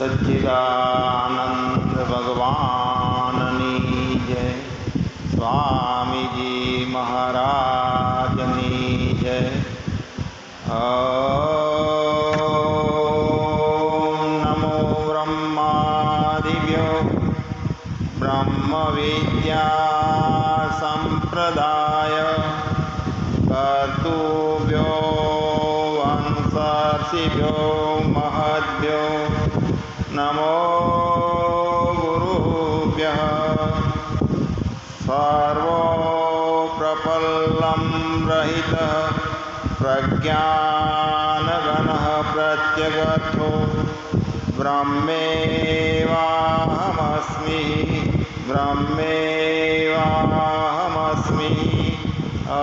सच्चिदानंद भगवाननी जय। स्वामी जी महाराजनी जय। ओम नमो ब्रह्मादिभ्यो ब्रह्म विद्या संप्रदाय कर्तृभ्यो वंशर्षिभ्यो महद्भ्यो नमो गुरुभ्यः। सर्वप्रपल्लं रहितः प्रज्ञानघनः प्रत्यगर्थो ब्रह्मेवाहमस्मि ब्रह्मेवाहमस्मि। ॐ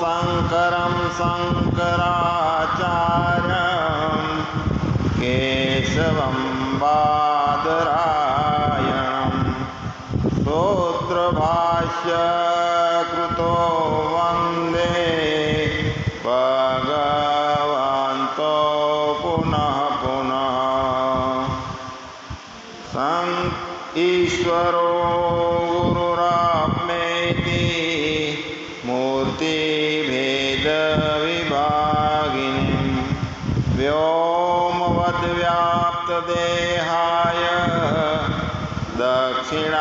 शङ्करं शङ्कराचार्यं केशवं बादरायणं सूत्रभाष्यकृतो वन्दे भगवन्तो पुनः पुनः। ईश्वरो गुरुरात्मेति मूर्तिभेदविभागिनीं व्योमवद्व्याप्तदेहाय दक्षिणामूर्तये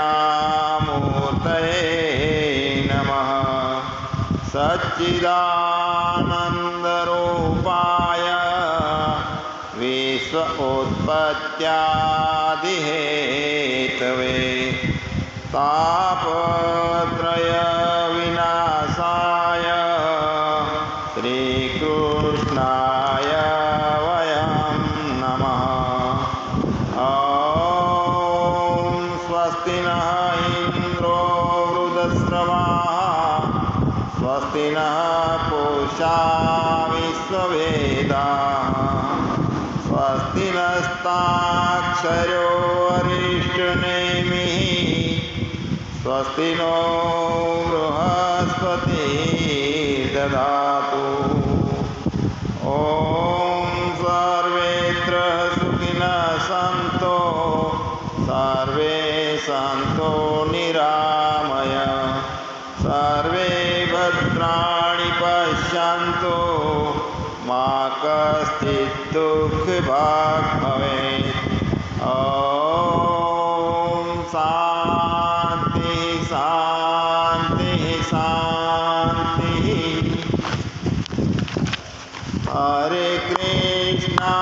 नमः। सच्चिदानन्दरूपाय विश्वोत्पत्त्यादिहेतवे तापत्रयविनाशाय श्रीकृष्णाय वयं नमः। ॐ स्वस्ति नः इन्द्रो वृधस्रवाः स्वस्ति नः पूषा विश्ववेदाः स्वस्ति नस्ताक्षरो अरिष्टनेमिः स्वस्ति नो बृहस्पतिर्दधातु। ॐ सर्वेत्र सुखिनः सन्तु सर्वे सन्तु निरामया सर्वे भद्राणि पश्यन्तु मा कश्चित् दुःखभाग् भवेत्। ॐ शान्ति शान्ति शान्तिः। हरे कृष्णा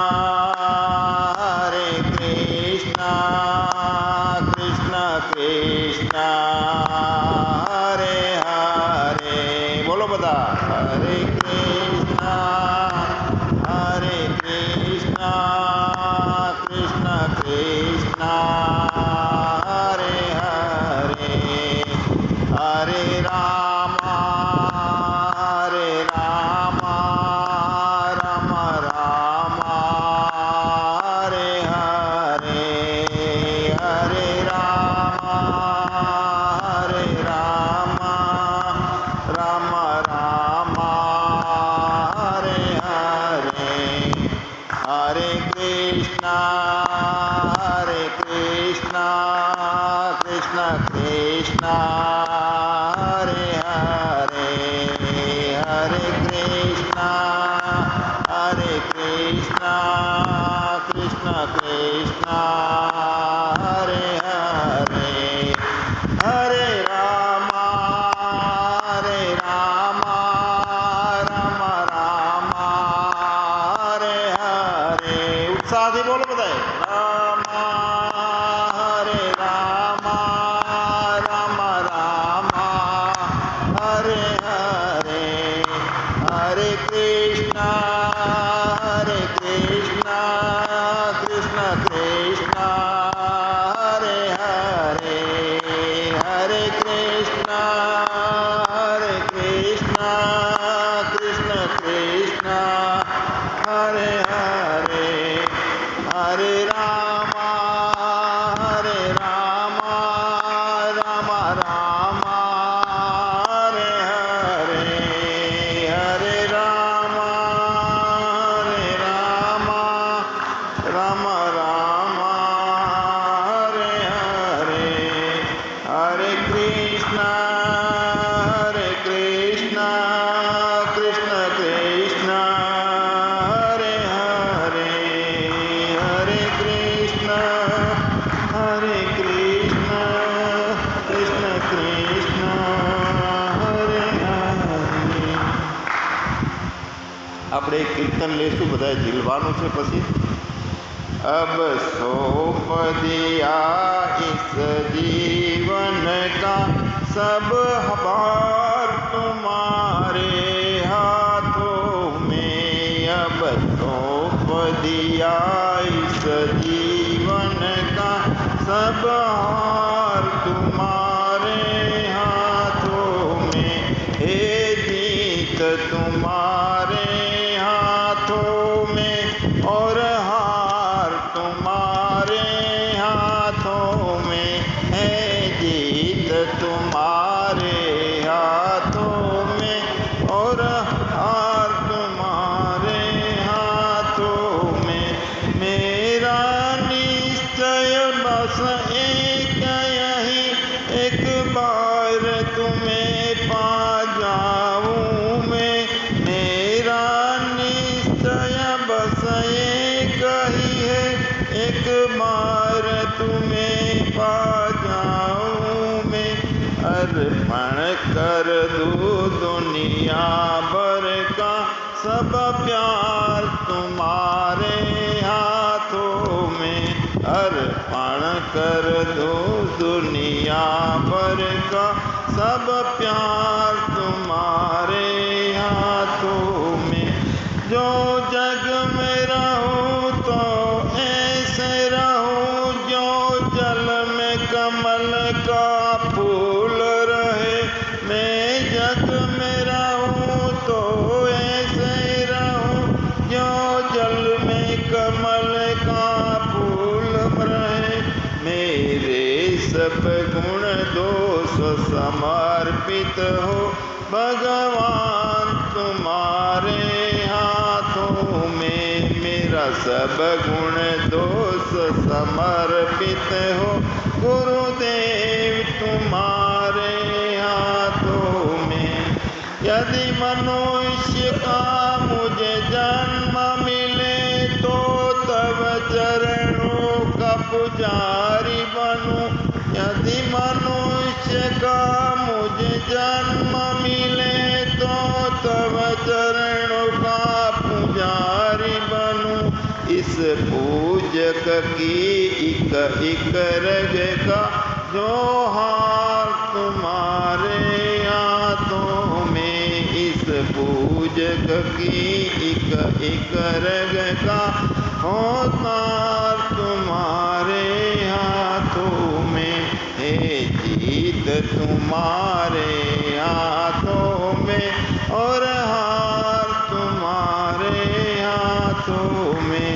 कृष्ण कृष्ण हरे हरे। बोलो बता हरे कृष्णा कृष्ण कृष्ण हरे हरे। हरे राम राम राम हरे हरे। हरे राम राम राम हरे हरे। हरे कृष्णा कृष्ण कृष्ण हरे हरे। हरे कृष्णा कृष्ण कृष्ण हरे हरे। हरे राम राम राम हरे हरे। उत्साह से बोलो बताए राम राम राम हरे हरे। हरे कृष्णा कृष्ण कृष्ण हरे हरे। हरे कृष्णा कृष्ण कृष्ण हरे हरे। આપણે કીર્તન લેશું, બધાએ ઝીલવાનું છે. પછી अब सौंप दिया इस जीवन का सब भार तुम्हारे हाथों में. अब सौंप दिया इस जीवन का सब भार तुम्हारे हाथों में. हे जीत तुम्हारे हाथों में और हार तुम्हारे हाथों में. है जीत तुम्हारे हाथों में और हार तुम्हारे हाथों में. मेरा निश्चय बस एक यही, एक बार तुम्हें पा जाऊं मैं. मेरा निश्चय बस एक ही है, एक बार तुम्हें पा जाऊं मैं. अर्पण कर दूं दुनिया भर का सब प्यार तुम्हारे हाथों में. अर्पण कर दूं दुनिया भर का सब प्यार तुम्हारे हाथों में. जो जग में रहूं तो ऐसे रहूं जो जल में कमल का फूल रहे. मैं जग में रहूं तो ऐसे रहूं जो जल में कमल का फूल रहे. मेरे सब गुण दोष समर्पित हो भगवान तुम्हारे हाथों में. मेरा सब गुण दोष समर्पित हो गुरुदेव तुम्हारे हाथों में. यदि मनुष्य का मुझे जन्म मिले तो तब चरणों का पुजारी बनूं. यदि मनुष्य का मुझे जन्म मिले तो तब चरणों का पुजारी बनूं. इस पूजक की इक इक रग का जो हार तुम्हारे हाथों में. इस पूजक की इक इक रग का हार तुम्हारे हाथों में. हे जीत तुम्हारे हाथों में और हार तुम्हारे हाथों में.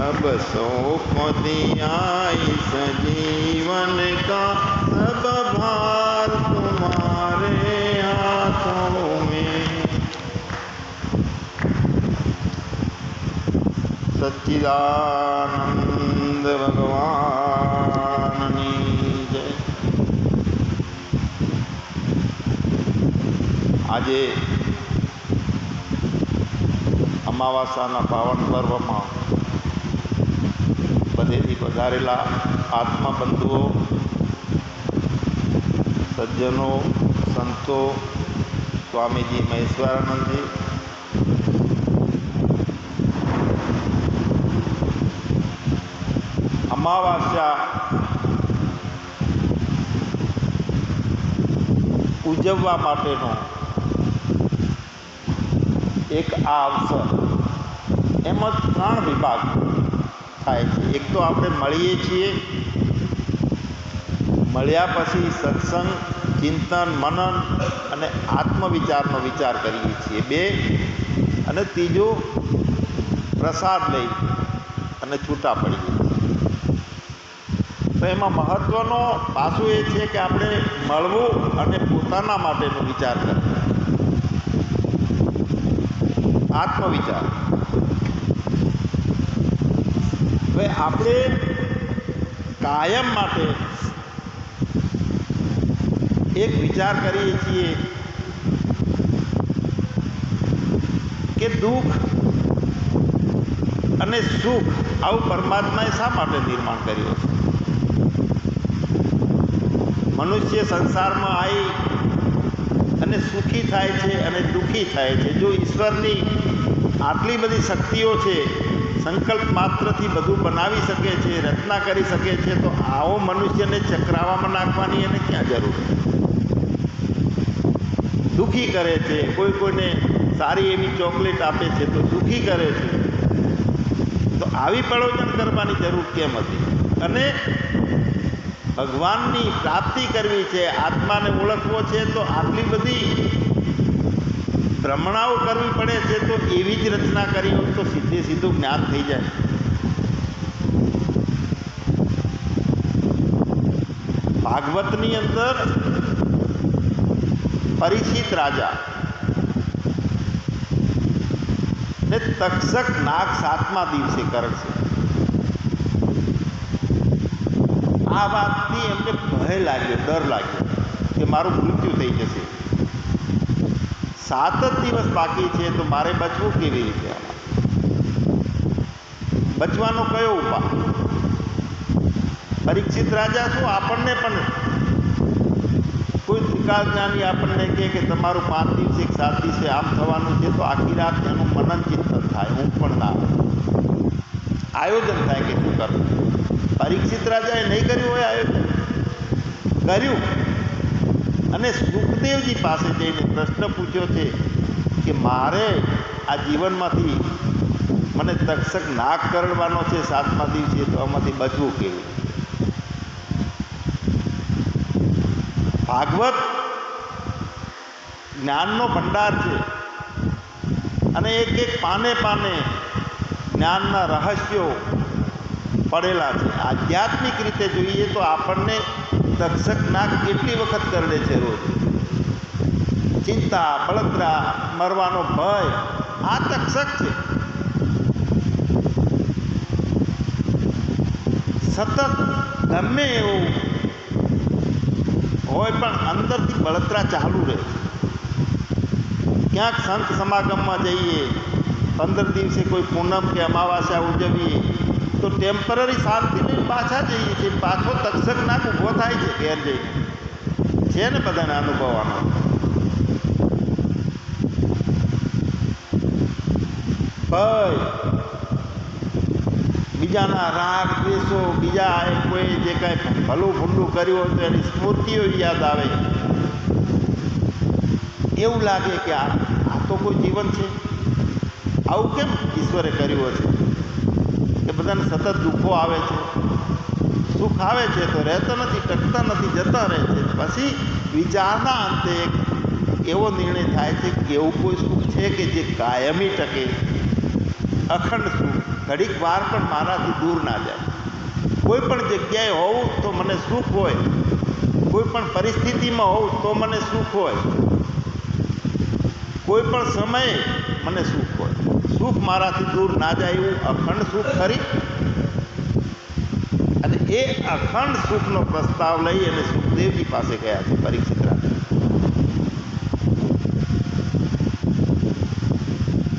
अब सौंप दिया इस जीवन का सब भार तुम्हारे हाथों में. सच्चिदानंद भगवान जय. આજે અમાવાસાના પાવન પર્વમાં બધેથી પધારેલા આત્મબંધુઓ, સજ્જનો, સંતો, સ્વામીજી મહેશ્વરાનંદજી, અમાવાસ્યા ઉજવવા માટેનો એક આ અવસર. એમાં 3 વિભાગ થાય છે. એક તો આપણે મળીએ છીએ, મળ્યા પછી સત્સંગ, ચિંતન, મનન અને આત્મવિચારનો વિચાર કરીએ છીએ 2. અને ત્રીજો પ્રસાદ લઈ અને છૂટા પડીએ છીએ. તો એમાં મહત્ત્વનો પાસું એ છે કે આપણે મળવું અને પોતાના માટેનો વિચાર કરવો, આત્મવિચાર. હવે આપણે કાયમ માટે એક વિચાર કરીએ છીએ કે દુઃખ અને સુખ આવું પરમાત્માએ શા માટે નિર્માણ કર્યું છે. મનુષ્ય સંસારમાં આવી અને સુખી થાય છે અને દુઃખી થાય છે. જો ઈશ્વરની આટલી બધી શક્તિઓ છે, સંકલ્પ માત્રથી બધું બનાવી શકે છે, રચના કરી શકે છે, તો આવો મનુષ્યને ચક્રાવામાં નાખવાની એને ક્યાં જરૂર છે? દુઃખી કરે છે, કોઈ કોઈને સારી એવી ચોકલેટ આપે છે તો દુઃખી કરે છે, તો આવી પ્રયોજન કરવાની જરૂર કેમ હતી? અને ભગવાનની પ્રાપ્તિ કરવી છે, આત્માને ઓળખવો છે, તો આટલી બધી ભ્રમણાઓ કરવી પડે છે, તો એવી જ રચના કરી હોત તો સીધે સીધું જ્ઞાન થઈ જાય. ભાગવતની અંદર પરીક્ષિત રાજા ને તક્ષક નાગ 7મા દિવસે કરશે. આ વાતથી એમને ભય લાગ્યો, ડર લાગ્યો કે મારું મૃત્યુ થઈ જશે. 7 જ દિવસ બાકી છે તો મારે બચવું કેવી રીતે? બચવાનો કયો ઉપાય? પરીક્ષિત રાજા શું આપણને પણ કોઈ ત્રિકાળ જ્ઞાની આપણને કહે કે તમારું 5 દિવસે કે 7 દિવસે આમ થવાનું છે, તો આખી રાત એનું મનન ચિંતન થાય, ઊંઘ પણ ના આયોજન થાય કે શું કરવું. પરીક્ષિત રાજાએ નહીં કર્યું હોય આયોજન, કર્યું અને સુખદેવજી પાસે જઈને પ્રશ્ન પૂછ્યો છે કે મારે આ જીવનમાંથી મને તક્ષક નાગ કરડવાનો છે 7મા દિવસે, તો આમાંથી બચવું કેવું? ભાગવત જ્ઞાનનો ભંડાર છે અને એક એક પાને પાને જ્ઞાનના રહસ્યો પડેલા છે. આધ્યાત્મિક રીતે જોઈએ તો આપણને તક્ષક નાગ કેટલી વખત કરડે છે રોજ? ચિંતા, બળતરા, મરવાનો ભય, આ તક્ષક છે. સતત ગમે એવું હોય પણ અંદરથી બળતરા ચાલુ રહે. ક્યાંક સંત સમાગમમાં જઈએ, 15 દિવસે કોઈ પૂનમ કે અમાવાસ્યા ઉજવીએ તો ટેમ્પરરી શાંતિ લઈને પાછા જઈએ છીએ, પાછો તક્ષક નાક ઊભો થાય છે ઘેર જઈને. છે ને બધાને અનુભવવાનો. ભય, બીજાના રાગ દ્વેષો, બીજા કોઈ જે કાંઈ ભલું ભૂંડું કર્યું હોય તો એની સ્મૃતિઓ યાદ આવે. એવું લાગે કે આ તો કોઈ જીવન છે? આવું કેમ ઈશ્વરે કર્યું હશે કે બધાને સતત દુઃખો આવે છે? સુખ આવે છે તો રહેતો નથી, ટકતા નથી, જતા રહે છે. પછી વિચારના અંતે એક એવો નિર્ણય થાય છે કે એવું કોઈ સુખ છે કે જે કાયમી ટકે, અખંડ સુખ, ઘડીક વાર પણ મારાથી દૂર ના જાય. કોઈ પણ જગ્યાએ હોઉં તો મને સુખ હોય, કોઈ પણ પરિસ્થિતિમાં હોઉં તો મને સુખ હોય, કોઈ પણ સમયે મને સુખ હોય. સુખ મારાથી દૂર ના જાય એવું અખંડ સુખ ખરી. અને એ અખંડ સુખનો પ્રસ્તાવ લઈ અને સુખદેવજી પાસે ગયા છે પરીક્ષિત રાજા.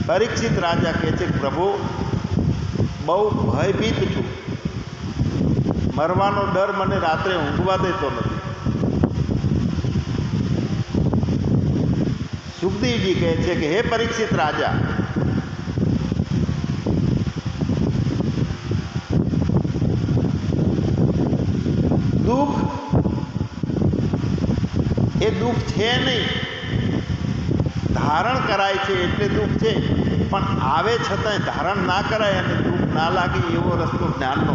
પરીક્ષિત રાજા કહે છે, પ્રભુ બહુ ભયભીત છું, મરવાનો ડર મને રાત્રે ઊંઘવા દેતો નથી. સુખદેવજી કહે છે કે હે પરીક્ષિત રાજા, દુઃખ એ દુઃખ છે નહીં, ધારણ કરાય છે એટલે દુઃખ છે, પણ આવે છતાંય ધારણ ના કરાય અને દુઃખ ના લાગે એવો રસ્તો જ્ઞાનનો.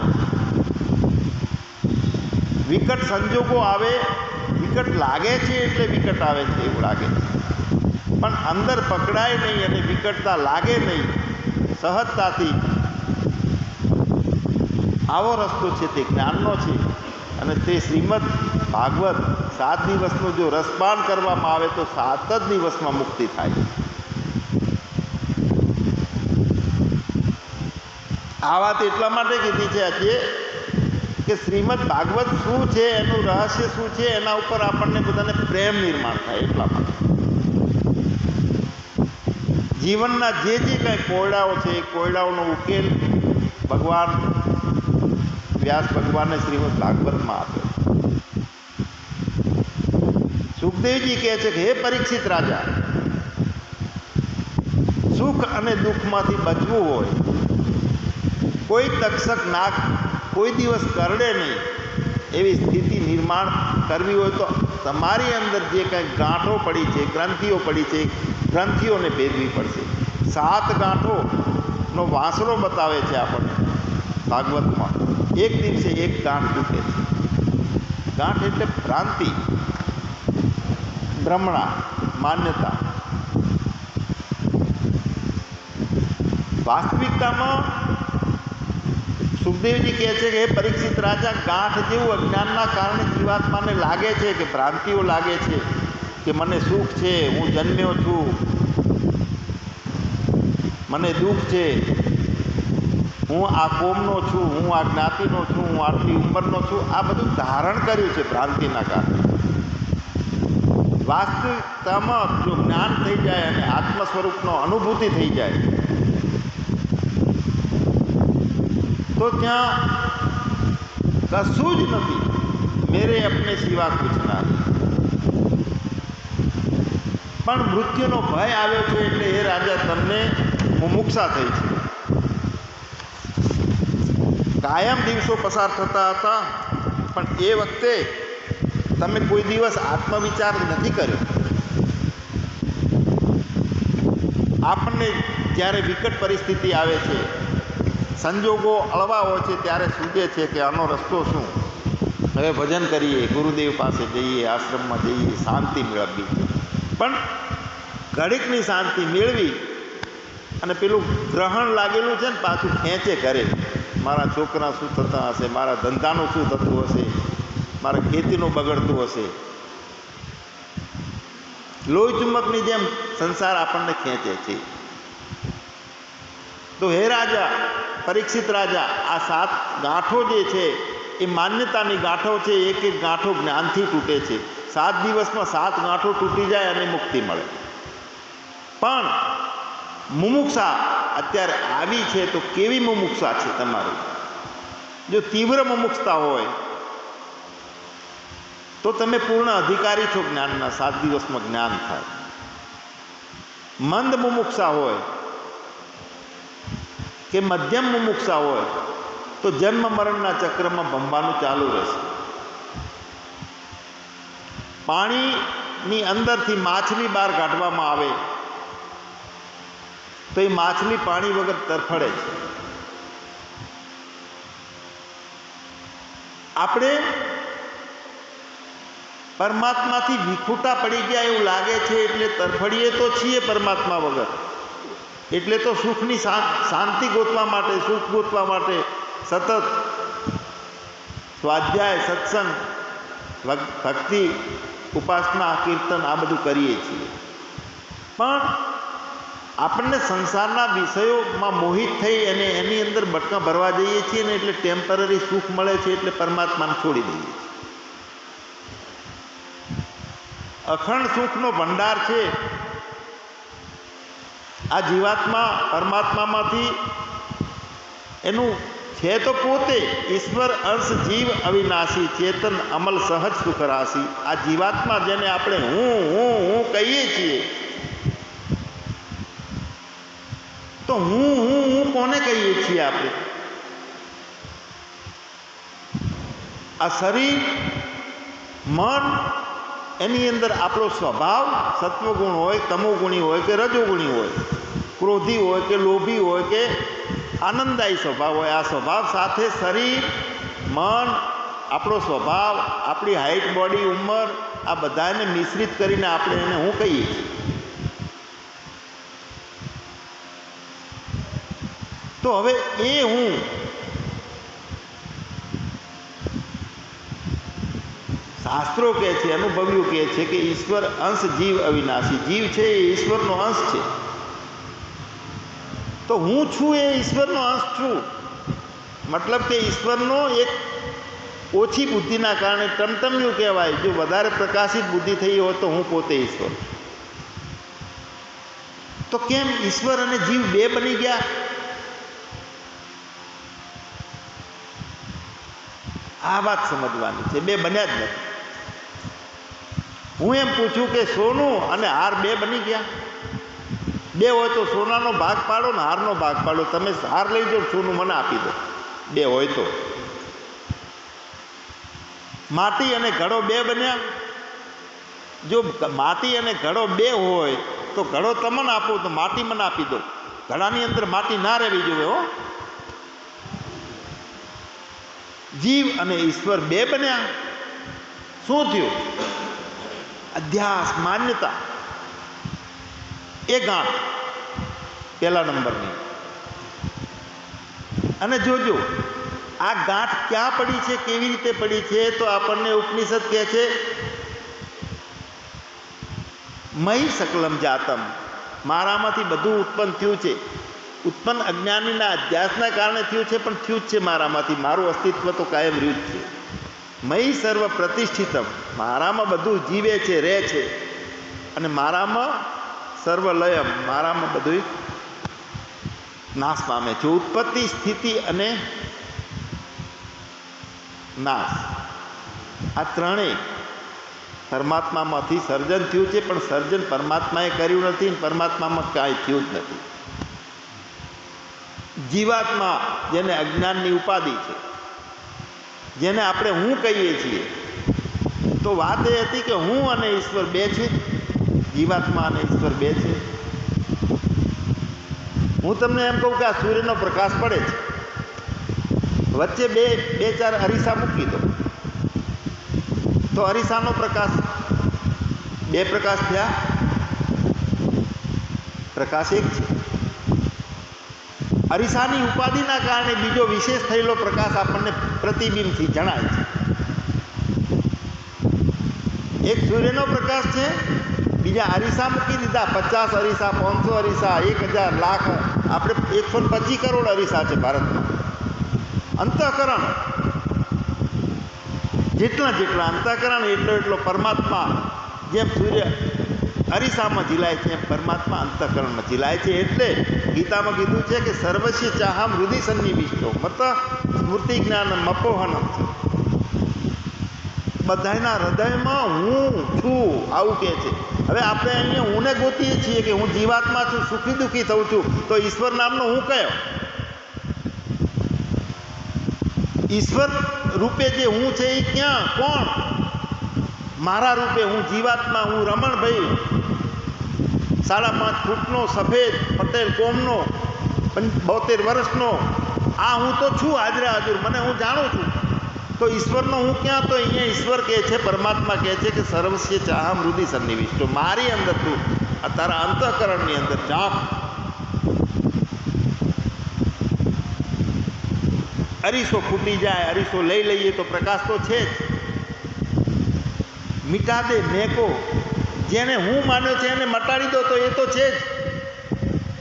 વિકટ સંજોગો આવે, વિકટ લાગે છે એટલે વિકટ આવે છે એવું લાગે છે, પણ અંદર પકડાય નહીં અને વિકટતા લાગે નહીં, સહજતાથી આવો રસ્તો છે તે જ્ઞાનનો છે. અને તે શ્રીમદ ભાગવત 7 દિવસનું જો રસપાન કરવામાં આવે તો 7 જ દિવસમાં મુક્તિ થાય. આ વાત એટલા માટે કીધી છે આજે કે શ્રીમદ ભાગવત શું છે, એનું રહસ્ય શું છે, એના ઉપર આપણને બધાને પ્રેમ નિર્માણ થાય. એટલા માટે જીવનના જે જે કાંઈ કોયડાઓ છે એ કોયડાઓનો ઉકેલ ભગવાન વ્યાસ ભગવાને શ્રીમદ ભાગવતમાં આપ્યો. સુખદેવજી કહે છે કે હે પરીક્ષિત રાજા, સુખ અને દુઃખમાંથી બચવું હોય, કોઈ તક્ષક નાગ કોઈ દિવસ કરડે નહીં એવી સ્થિતિ નિર્માણ કરવી હોય તો તમારી અંદર જે કંઈ ગાંઠો પડી છે, ગ્રંથિઓ પડી છે, ગ્રંથિઓને ભેદવી પડશે. 7 ગાંઠોનો વાંસળો બતાવે છે આપણને ભાગવતમાં. એક દિવસે એક ગાંઠ તૂટે છે. ગાંઠ એટલે ભ્રાંતિ, ભ્રમણા, માન્યતા. વાસ્તવિકતામાં સુખદેવજી કહે છે કે હે પરીક્ષિત રાજા, ગાંઠ જેવું અજ્ઞાનના કારણે જીવાત્માને લાગે છે કે ભ્રાંતિઓ લાગે છે કે મને સુખ છે, હું જન્મ્યો છું, મને દુઃખ છે, હું આ કોમનો છું, હું આ જ્ઞાતિનો છું, હું આટલી ઉંમરનો છું. આ બધું ધારણ કર્યું છે ભ્રાંતિના કારણે. વાસ્તવિકતામાં જો જ્ઞાન થઈ જાય અને આત્મ સ્વરૂપનો અનુભૂતિ થઈ જાય તો ત્યાં કશું જ નથી. મેરે અપને સિવા કુછ ના. પણ મૃત્યુનો ભય આવ્યો છે એટલે એ રાજા તમને મુમુક્ષા થઈ છે. કાયમ દિવસો પસાર થતા હતા પણ એ વખતે તમે કોઈ દિવસ આત્મવિચાર નથી કર્યો. આપણને જ્યારે વિકટ પરિસ્થિતિ આવે છે, સંજોગો અળવા હોય છે, ત્યારે સૂચે છે કે આનો રસ્તો શું? હવે ભજન કરીએ, ગુરુદેવ પાસે જઈએ, આશ્રમમાં જઈએ, શાંતિ મેળવવી. પણ ઘડીકની શાંતિ મેળવી અને પેલું ગ્રહણ લાગેલું છે ને પાછું ખેંચે કરે. મારા છોકરા શું થતા હશે, મારા ધંધાનું શું થતું હશે, મારા ખેતીનું બગડતું હશે. લોહી ચુંબકની જેમ સંસાર આપણને ખેંચે છે. તો હે રાજા, પરીક્ષિત રાજા, આ 7 ગાંઠો જે છે એ માન્યતાની ગાંઠો છે. એક એક ગાંઠો જ્ઞાનથી તૂટે છે. 7 દિવસમાં 7 ગાંઠો તૂટી જાય અને મુક્તિ મળે. પણ મુમુક્ષા અત્યારે આવી છે તો કેવી મુમુક્ષા છે તમારી? જો તીવ્ર મુમુક્ષતા હોય તો તમે પૂર્ણ અધિકારી છો જ્ઞાનના. 7 દિવસમાં જ્ઞાન થાય. મંદ મુમુક્ષા હોય કે મધ્યમ મુમુક્ષા હોય તો જન્મ મરણના ચક્રમાં ભમવાનું ચાલુ રહેશે. પાણીની અંદરથી માછલી બહાર કાઢવામાં આવે તો એ માછલી પાણી વગર તરફડે છે. આપણે પરમાત્માથી વિખૂટા પડી ગયા એવું લાગે છે એટલે તરફડીએ તો છીએ પરમાત્મા વગર. એટલે તો સુખની શાંતિ ગોતવા માટે, સુખ ગોતવા માટે સતત સ્વાધ્યાય, સત્સંગ, ભક્તિ, ઉપાસના, કીર્તન આ બધું કરીએ છીએ. પણ આપણને સંસારના વિષયોમાં મોહિત થઈ અને એની અંદર બટકા ભરવા જઈએ છીએ ને એટલે ટેમ્પરરી સુખ મળે છે એટલે પરમાત્માને છોડી દઈએ છીએ. અખંડ સુખનો ભંડાર છે આ જીવાત્મા પરમાત્મામાંથી. એનું છે તો પોતે ઈશ્વર અંશ જીવ અવિનાશી, ચેતન અમલ સહજ સુખ રાશી. આ જીવાત્મા જેને આપણે હું કહીએ છીએ તો હું કોને કહીએ છીએ આપણે? આ શરીર, મન, એની અંદર આપણો સ્વભાવ સત્વગુણ હોય, તમોગુણી હોય કે રજોગુણી હોય, ક્રોધી હોય કે લોભી હોય કે આનંદદાયી સ્વભાવ હોય. આ સ્વભાવ સાથે શરીર, મન, આપણો સ્વભાવ, આપણી હાઇટ, બોડી, ઉંમર આ બધાને મિશ્રિત કરીને આપણે એને હું કહીએ છીએ. તો હવે એ હું શાસ્ત્રો કહે છે, અનુભવીઓ કહે છે કે ઈશ્વર અંશ જીવ અવિનાશી. જીવ છે એ ઈશ્વરનો અંશ છે. તો હું છું એ ઈશ્વરનો અંશ છું. મતલબ કે ઈશ્વરનો એક ઓછી બુદ્ધિના કારણે ટમટમ્યું કહેવાય. જો વધારે પ્રકાશિત બુદ્ધિ થઈ હોય તો હું પોતે ઈશ્વર. તો કેમ ઈશ્વર અને જીવ બે બની ગયા? આ વાત સમજવાની છે. બે બન્યા જ નથી. હું એમ પૂછું કે સોનું અને હાર બે બની ગયા? બે હોય તો સોનાનો ભાગ પાડો ને હારનો ભાગ પાડો. તમે હાર લઈ જાઓ, સોનું મને આપી દો. બે હોય તો. માટી અને ઘડો બે બન્યા. જો માટી અને ઘડો બે હોય તો ઘડો તમને આપો તો માટી મને આપી દો. ઘડાની અંદર માટી ના રહેવી જોઈએ. હો, જીવ અને ઈશ્વર બે બન્યા. શું થયું? અધ્યાસ, માન્યતા. એ ગાંઠ પહેલા નંબરની. અને જોજો આ ગાંઠ ક્યાં પડી છે, કેવી રીતે પડી છે, તો આપણને ઉપનિષદ કહે છે મહી સકલમ જાતમ, મારામાંથી બધું ઉત્પન્ન થયું છે. ઉત્પન્ન અજ્ઞાનીના અધ્યાસના કારણે થયું છે, પણ થયું જ છે મારામાંથી. મારું અસ્તિત્વ તો કાયમ રહ્યું જ છે. મહી સર્વ પ્રતિષ્ઠિતમ, મારામાં બધું જીવે છે, રહે છે. અને મારામાં સર્વલયમ, મારામાં બધું નાશ પામે છે. ઉત્પત્તિ, સ્થિતિ અને નાશ, આ ત્રણેય પરમાત્મામાંથી સર્જન થયું છે, પણ સર્જન પરમાત્માએ કર્યું નથી, પરમાત્મામાં કાંઈ થયું જ નથી. જીવાત્મા, જેને અજ્ઞાનની ઉપાધિ છે, જેને આપણે હું કહીએ છીએ, તો વાત એ હતી કે હું અને ઈશ્વર બે છે. જીવાત્મા અને ઈશ્વર બે છે. હું તમને એમ કહું કે આ સૂર્યનો પ્રકાશ પડે છે, વચ્ચે બે ચાર અરીસા મૂકી દો તો અરીસાનો પ્રકાશ, બે પ્રકાશ થયા, પ્રકાશ એક છે. અરીસાની ઉપાધિના કારણે બીજો વિશેષ થયેલો પ્રકાશ આપણને પ્રતિબિંબથી જણાય છે. એક સૂર્યનો પ્રકાશ છે, બીજા અરીસા મૂકી દીધા, 50 અરીસા, 500 અરીસા, 1000, લાખ, આપણે 125 કરોડ અરીસા છે ભારતમાં. અંતઃકરણ, જેટલા અંતઃકરણ એટલો પરમાત્મા. જેમ સૂર્ય અરીસામાં ઝીલાય છે, એમ પરમાત્મા અંતઃકરણમાં ઝીલાય છે. એટલે ગીતામાં કીધું છે કે સર્વસ્ય ચાહમ હૃદય સન્નિવિષ્ટો મત સ્મૃતિ જ્ઞાન મપોહન. બધાના હૃદયમાં હું છું, આવું કહે છે. હવે આપણે અહીંયા હુંને ગોતીએ છીએ કે હું જીવાત્મા છું, સુખી દુઃખી થઉં છું, તો ઈશ્વર નામનો હું કયો? ઈશ્વર રૂપે જે હું છે એ ક્યાં, કોણ? મારા રૂપે હું જીવાત્મા, હું રમણભાઈ, 5.5 ફૂટનો સફેદ પટેલ કોમનો, 72 વર્ષનો, આ હું તો છું હાજરા હાજર, મને હું જાણું છું. તો ઈશ્વરનો હું ક્યાં? તો અહીંયા ઈશ્વર કહે છે, પરમાત્મા કહે છે કે સર્વસ્ય ચાહમ હૃદય સન્નિવિષ્ટો, મારી અંદર તું, આ તારા અંતઃકરણની અંદર ઝાંક. અરીસો ફૂટી જાય, અરીસો લઈ લઈએ તો પ્રકાશ તો છે જ. મિટા દે મેકો, જેને હું માન્યો છે એને મટાડી દો તો એ તો છે જ.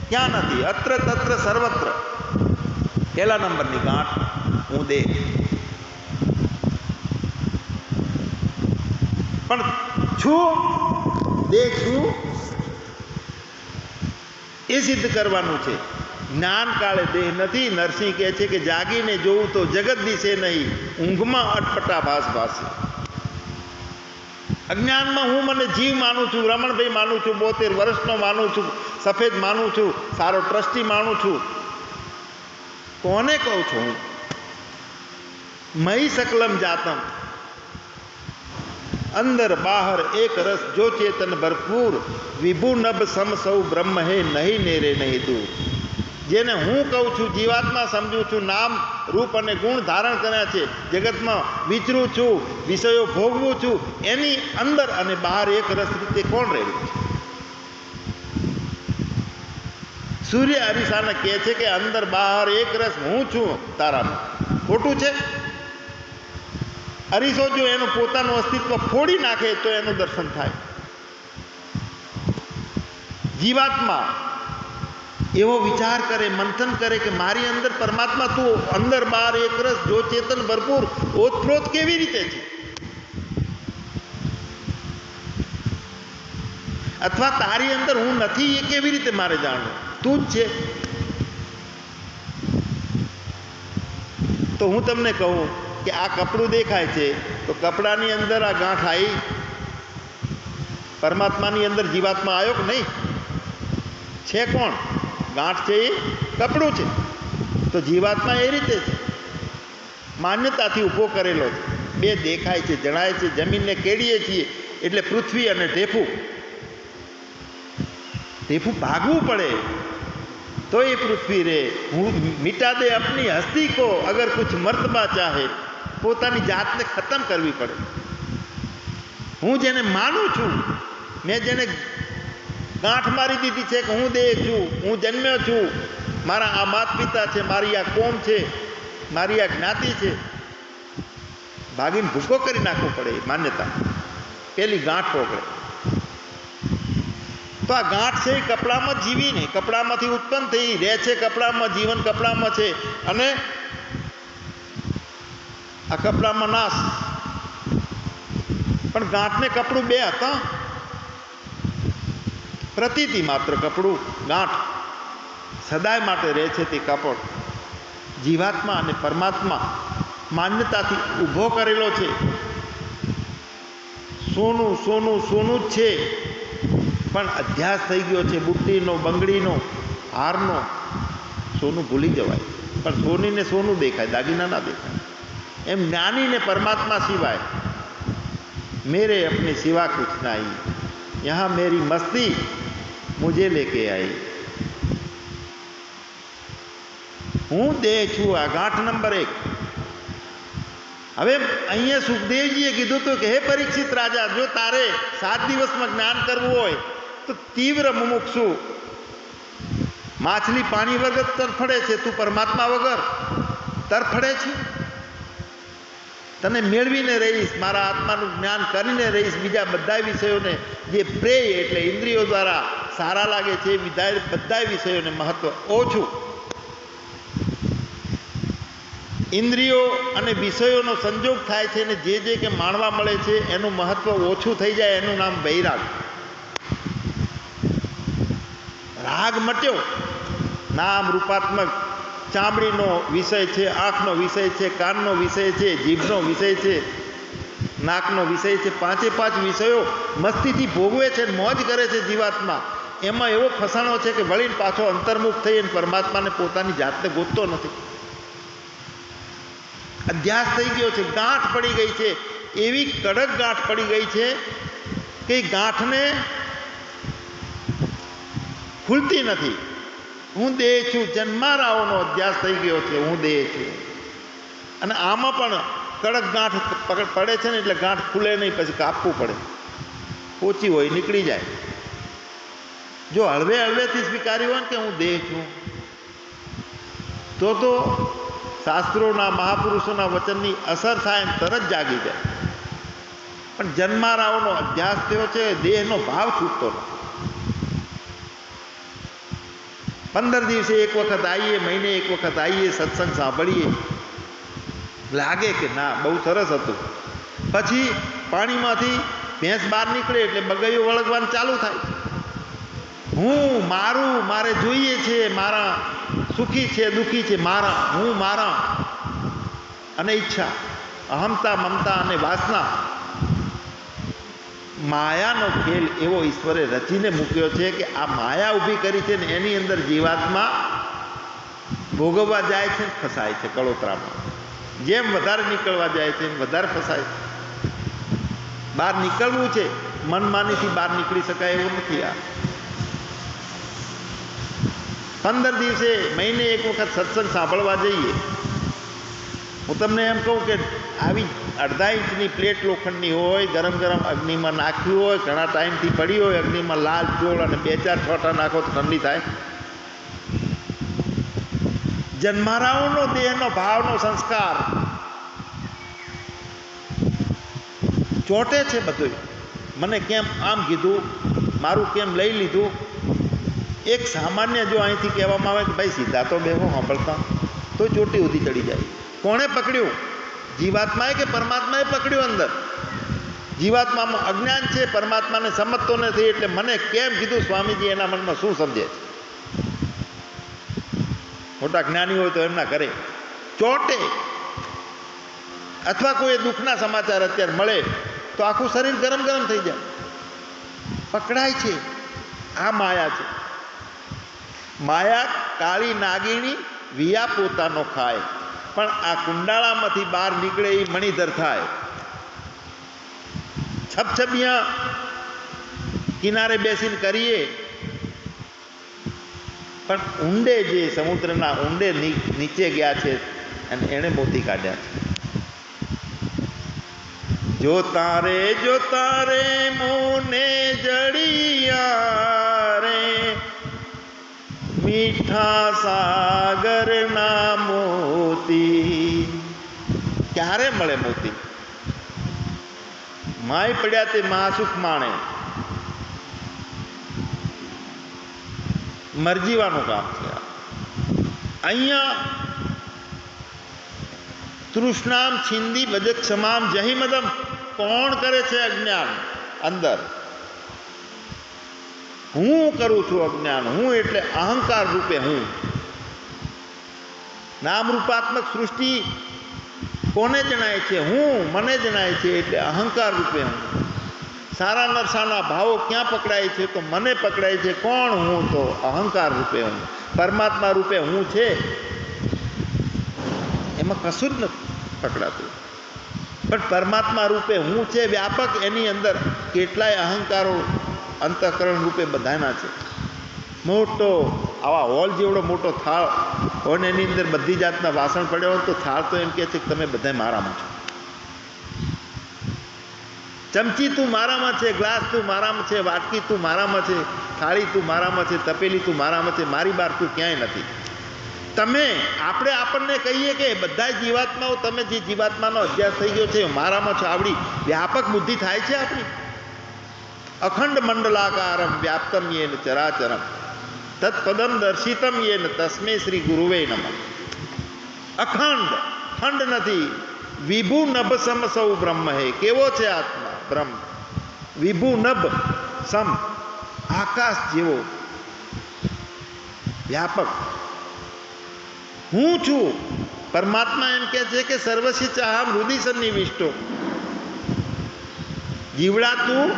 ક્યાં નથી? અત્ર તત્ર સર્વત્ર. પહેલા નંબરની ગાંઠ હું દેહ. પણ છું, દેહ છું એ સિદ્ધ કરવાનું છે. જ્ઞાન કાળે દેહ નથી. નરસિંહ કહે છે કે જાગીને જોવું તો જગત દિશે નહીં, ઊંઘમાં અટપટા ભાસ ભાસે. અજ્ઞાનમાં હું મને જીવ માનું છું, રમણભાઈ માનું છું, 72 વર્ષનો માનું છું, સફેદ માનું છું, સારો ટ્રસ્ટી માનું છું. કોને કહું છું હું? મહી સકલમ જાતમ, અંદર બહાર એક રસ જો ચેતન ભરપૂર, વિભુ નભ સમ સૌ બ્રહ્મ હે નહીં નેરે નહીં દૂર. જેને હું કહું છું, જીવાત્મા સમજું છું, નામ રૂપ અને ગુણ ધારણ કર્યા છે, જગતમાં વિચરું છું, વિષયો ભોગવું છું, એની અંદર અને બહાર એક રસ રીતે કોણ રહેલું છે? સૂર્ય અરીસાને કહે છે કે અંદર બહાર એક રસ હું છું તારામાં. ખોટું છે? અરીસો જો એનું પોતાનું અસ્તિત્વ ફોડી નાખે તો એનું દર્શન થાય. જીવાત્મા એવો વિચાર કરે, મંથન કરે કે મારી અંદર પરમાત્મા તું અંદર બહાર એક રસ જો ચેતન ભરપૂર ઓતપ્રોત કેવી રીતે છે? અથવા તારી અંદર હું નથી એ કેવી રીતે મારે જાણવું? તું જ છે. તો હું તમને કહું કે આ કપડું દેખાય છે, તો કપડાની અંદર આ ગાંઠ આવી, પરમાત્માની અંદર જીવાત્મા આવ્યો કે નહીં? છે કોણ? ગાંઠ છે એ કપડું છે. તો જીવાત્મા એ રીતે છે, માન્યતાથી ઊભો કરેલો છે. બે દેખાય છે, જણાય છે. જમીનને કેડીએ છીએ એટલે પૃથ્વી અને ઢેફું ભાગવું પડે તો એ પૃથ્વી રે. હું મિટા દે અપની હસ્તી કો અગર કુછ મર્તબા ચાહે. પોતાની જાતને ખતમ કરવી પડે. હું જેને માનું છું, મેં જેને ગાંઠ મારી દીધી છે કે હું દેહ છું, હું જન્મ્યો છું, મારા આ માતા પિતા છે, મારી આ કોમ છે, મારી આ જ્ઞાતિ છે, ભાગીને ભૂકો કરી નાખવો પડે. માન્યતા પેલી ગાંઠ ઓગળે. તો આ ગાંઠ છે એ કપડામાં જીવીને, કપડામાંથી ઉત્પન્ન થઈ રહે છે, કપડામાં જીવન કપડામાં છે, અને આ કપડામાં નાશ. પણ ગાંઠને કપડું બે હતા. પ્રતીતિ માત્ર કપડું, ગાંઠ સદાય માટે રહે છે તે કાપડ. જીવાત્મા અને પરમાત્મા માન્યતાથી ઊભો કરેલો છે. સોનું સોનું સોનું જ છે, પણ અધ્યાસ થઈ ગયો છે બુટ્ટીનો, બંગડીનો, હારનો. સોનું ભૂલી જવાય, પણ સોનીને સોનું દેખાય, દાગીના ના દેખાય. એમ જ્ઞાનીને પરમાત્મા સિવાય મેરે અપને સિવા કુછ નાઈ, યહાં મેરી મસ્તી મુझे લેકે આઈ. હું દેહ છું. આ ગાંઠ નંબર 1. હવે અહીંયા સુખદેવજીએ કીધું હતું કે હે પરીક્ષિત રાજા, જો તારે 7 દિવસમાં જ્ઞાન કરવું હોય તો તીવ્ર મુમુક્ષુ, માછલી પાણી વગર તરફડે છે, તું પરમાત્મા વગર તરફડે છે. તને મેળવીને રહીશ, મારા આત્માનું જ્ઞાન કરીને રહીશ. બીજા બધા વિષયોને જે પ્રેય એટલે ઇન્દ્રિયો દ્વારા સારા લાગે છે, બધા વિષયોને મહત્વ ઓછું. ઇન્દ્રિયો અને વિષયોનો સંજોગ થાય છે અને જે કે માણવા મળે છે એનું મહત્વ ઓછું થઈ જાય, એનું નામ વૈરાગ. રાગ મટ્યો. નામ રૂપાત્મક ચામડીનો વિષય છે, આંખનો વિષય છે, કાનનો વિષય છે, જીભનો વિષય છે, નાકનો વિષય છે. 5 વિષયો મસ્તીથી ભોગવે છે, મોજ કરે છે જીવાત્મા. એમાં એવો ફસાણો છે કે વળીને પાછો અંતર્મુખ થઈ અને પરમાત્માને પોતાની જાતને ગોતતો નથી. અધ્યાસ થઈ ગયો છે, ગાંઠ પડી ગઈ છે. એવી કડક ગાંઠ પડી ગઈ છે કે ગાંઠને ખુલતી નથી. હું દેહ છું, જન્મારાઓનો અધ્યાસ થઈ ગયો છે. હું દેહ છું. અને આમાં પણ કડક ગાંઠ પડે છે ને એટલે ગાંઠ ખુલે નહીં, પછી કાપવું પડે. ઓછી હોય નીકળી જાય. જો હળવેથી સ્વીકાર્યું હોય ને કે હું દેહ છું, તો શાસ્ત્રોના, મહાપુરુષોના વચનની અસર થાય એમ તરત જાગી જાય. પણ જન્મારાઓનો અધ્યાસ થયો છે, દેહનો ભાવ છૂટતો નથી. 15 દિવસે એક વખત આવીએ, મહિને એક વખત આવીએ, સત્સંગ સાંભળીએ, લાગે કે ના બહુ સરસ હતું. પછી પાણીમાંથી ભેંસ બહાર નીકળે એટલે બગૈયું વળગવાનું ચાલુ થાય. હું, મારું, મારે જોઈએ છે, મારા સુખી છે, દુઃખી છે, મારા, હું, મારા, અને ઈચ્છા, અહમતા, મમતા અને વાસના. માયાનો ખેલ એવો ઈશ્વરે રચીને મૂક્યો છે કે આ માયા ઊભી કરી છે ને એની અંદર જીવાત્મા ભોગવવા જાય છે, ફસાય છે કળોતરામાં. જેમ વધારે નીકળવા જાય છે એમ વધારે ફસાય છે. બહાર નીકળવું છે, મનમાનીથી બહાર નીકળી શકાય એવું નથી. આ 15 દિવસે, મહિને એક વખત સત્સંગ સાંભળવા જઈએ. હું તમને એમ કહું કે આવી 1.5 ઇંચની પ્લેટ લોખંડની હોય, ગરમ ગરમ અગ્નિમાં નાખ્યું હોય, ઘણા ટાઈમથી પડી હોય, અગ્નિમાં લાલ ચોળ અને 2-4 ઠોઠા નાખો તો ઠંડી થાય. જન્મારાઓનો દેહનો ભાવનો સંસ્કાર ચોટે છે બધું. મને કેમ આમ કીધું, મારું કેમ લઈ લીધું. એક સામાન્ય જો અહીંથી કહેવામાં આવે કે ભાઈ સીધા તો બેહો સાંભળતા, તો ચોટી સુધી ચડી જાય. કોણે પકડ્યું? જીવાત્માએ કે પરમાત્માએ પકડ્યું અંદર? જીવાત્મામાં અજ્ઞાન છે, પરમાત્માને સમજતો નથી. એટલે મને કેમ કીધું સ્વામીજી, એના મનમાં શું સમજે છે? મોટા જ્ઞાની હોય તો એમના ઘરે ચોટે. અથવા કોઈ દુઃખના સમાચાર અત્યારે મળે તો આખું શરીર ગરમ ગરમ થઈ જાય. પકડાય છે. આ માયા છે. માયા કાળી નાગીણી વિયા પોતાનો ખાય, પણ આ કુંડાળામાંથી બહાર નીકળે એ મણિધર થાય. છપછપિયા કિનારે બેસીને કરીએ, પણ ઊંડે જે સમુદ્રના ઊંડે નીચે ગયા છે અને એણે મોતી કાઢ્યા છે. જોતા રે મોને જડિયા રે, મીઠા સાગરના મોતી. ક્યારે મળે મોતી? માય પડ્યા તે મહાસુખ માણે. મરજીવાનું કામ છે. અહીંયા તૃષ્ણામ છિંદી વજક્ષમામ જહિમદમ કોણ કરે છે? અજ્ઞાન. અંદર હું કરું છું અજ્ઞાન. હું એટલે અહંકાર રૂપે હું. નામ રૂપાત્મક સૃષ્ટિ કોને જણાય છે? હું. મને જણાય છે એટલે અહંકાર રૂપે હું. સારા નરસાના ભાવો ક્યાં પકડાય છે? તો મને પકડાય છે. કોણ હું? તો અહંકાર રૂપે હું. પરમાત્મા રૂપે હું છે એમાં કશું જ નથી પકડાતું. પણ પરમાત્મા રૂપે હું છે વ્યાપક, એની અંદર કેટલાય અહંકારો અંતઃકરણ રૂપે બધાના છે. મોટો આવા હોલ જેવડો મોટો થાળ હોય ને એની અંદર બધી જાતના વાસણ પડ્યા હોય તો થાળ તો એમ કહે છે કે તમે બધા મારામાં છો. ચમચી તું મારામાં છે, ગ્લાસ તું મારામાં છે, વાટકી તું મારામાં છે, થાળી તું મારામાં છે, તપેલી તું મારામાં છે, મારી બહાર તું ક્યાંય નથી. તમે આપણે આપણને કહીએ કે બધા જીવાત્માઓ, તમે જે જીવાત્માનો અભ્યાસ થઈ ગયો છે મારામાં છો, આવડી વ્યાપક બુદ્ધિ થાય છે આપણી. અખંડ મંડલાકારમ વ્યાપ્તમ યેન ચરાચરમ તત્પદમ દર્શિતમ યેન તસ્મે શ્રી ગુરુવે નમઃ. અખંડ, ખંડ નથી. વિભુ નભ સમ સૌ બ્રહ્મ હે. કેવો છે આત્મા? બ્રહ્મ. વિભુ નભ સમ, આકાશ જેવો વ્યાપક. હું છું. પરમાત્મા એમ કે છે કે સર્વસ્ય ચાહમ હૃદય સન્નિવિષ્ટો. જીવડા તું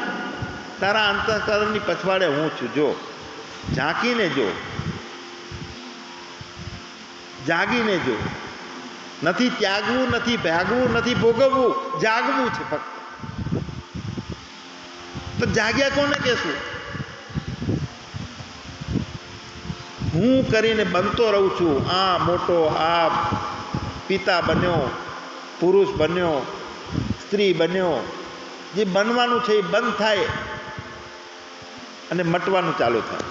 તારા અંતઃકરણની પછવાડે હું છું. જો ઝાંકીને જો, જાગીને જો. નથી ત્યાગવું, નથી ભાગવું, નથી ભોગવવું, જાગવું છે ફક્ત. તો જાગ્યા કોને કહેશું? હું કરીને બનતો રહું છું. આ મોટો, આ પિતા બન્યો, પુરુષ બન્યો, સ્ત્રી બન્યો. જે બનવાનું છે એ બંધ થાય અને મટવાનું ચાલુ થાય.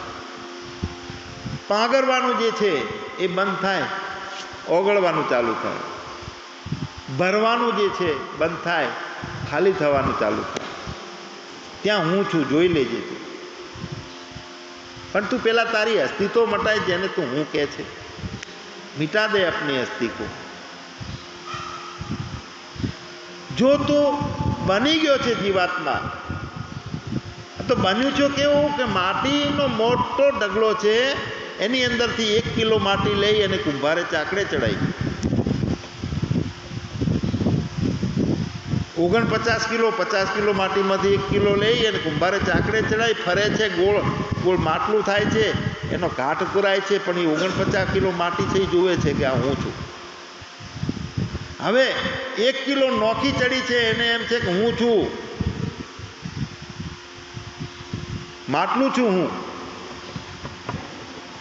પાંગરવાનું જે છે એ બંધ થાય, ઓગળવાનું ચાલુ થાય. ભરવાનું જે છે બંધ થાય, ખાલી થવાનું ચાલુ થાય. ત્યાં હું છું, જોઈ લેજે તું. પણ તું પેલા તારી હસ્તી તો મટાય જેને તું હું કહે છે. મિટા દે અપની હસ્તી કો. જો તું બની ગયો છે જીવાત્મા, તો બન્યું છે કેવું કે માટીનો મોટો ઢગલો છે, એની અંદરથી 1 કિલો માટી લઈ અને કુંભારે ચાકડે ચડાવી. 49 કિલો 50 કિલો માટીમાંથી 1 કિલો લઈ અને કુંભારે ચાકડે ચડાવી. ફરે છે, ગોળ ગોળ માટલું થાય છે, એનો ઘાટ પુરાય છે, પણ એ 49 કિલો માટી છે એ જુએ છે કે આ હું છું. હવે 1 કિલો નોખી ચડી છે, એને એમ છે કે હું છું, માટલું છું હું.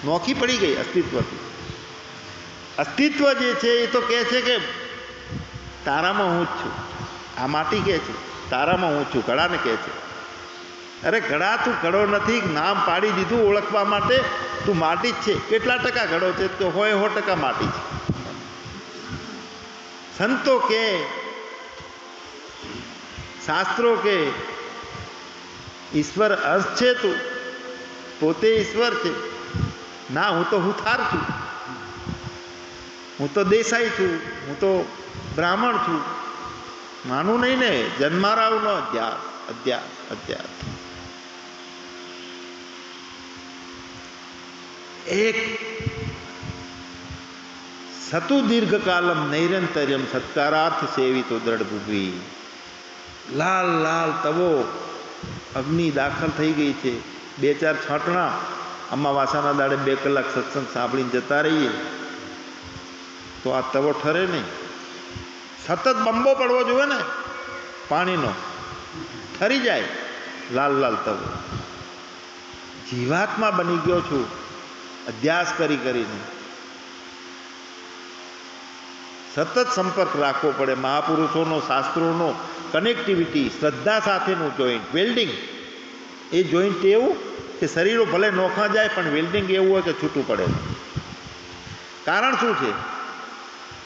નોખી પડી ગઈ અસ્તિત્વથી. અસ્તિત્વ જે છે એ તો કહે છે કે તારામાં હું જ છું. આ માટી કહે છે તારામાં હું છું. ઘડાને કહે છે અરે ઘડા તું ઘડો નથી, નામ પાડી દીધું ઓળખવા માટે. તું માટી જ છે. કેટલા ટકા ઘડો છે? તો 100% માટી છે. સંતો કે, શાસ્ત્રો કે ઈશ્વર અંશ છે, તું પોતે ઈશ્વર છે. ના, હું તો હુથાર છું, હું તો દેસાઈ છું, હું તો બ્રાહ્મણ છું. માનું નહીં ને. જન્મારાવનો અધ્યાસ અધ્યાસ અધ્યાસ. એક સતુ દીર્ઘકાલમ નૈરંતર્યમ સત્કારાર્થ સેવિતો દ્રઢ ભૂગવી. લાલ લાલ તવો, અગ્નિ દાખલ થઈ ગઈ છે. 2-4 છાંટણા અમાવાસાના દાડે 2 કલાક સત્સંગ સાંભળીને જતા રહીએ તો આ તવો ઠરે નહીં. સતત બંબો પડવો જોઈએ ને પાણીનો, ઠરી જાય લાલ લાલ તવો. જીવાત્મા બની ગયો છું અધ્યાસ કરી કરીને. સતત સંપર્ક રાખવો પડે. મહાપુરુષોનો, શાસ્ત્રોનો કનેક્ટિવિટી, શ્રદ્ધા સાથેનું જોઈન્ટ વેલ્ડિંગ. એ જોઈન્ટ એવું કે શરીરો ભલે નોખા જાય પણ વેલ્ડિંગ એવું હોય કે છૂટું પડે. કારણ શું છે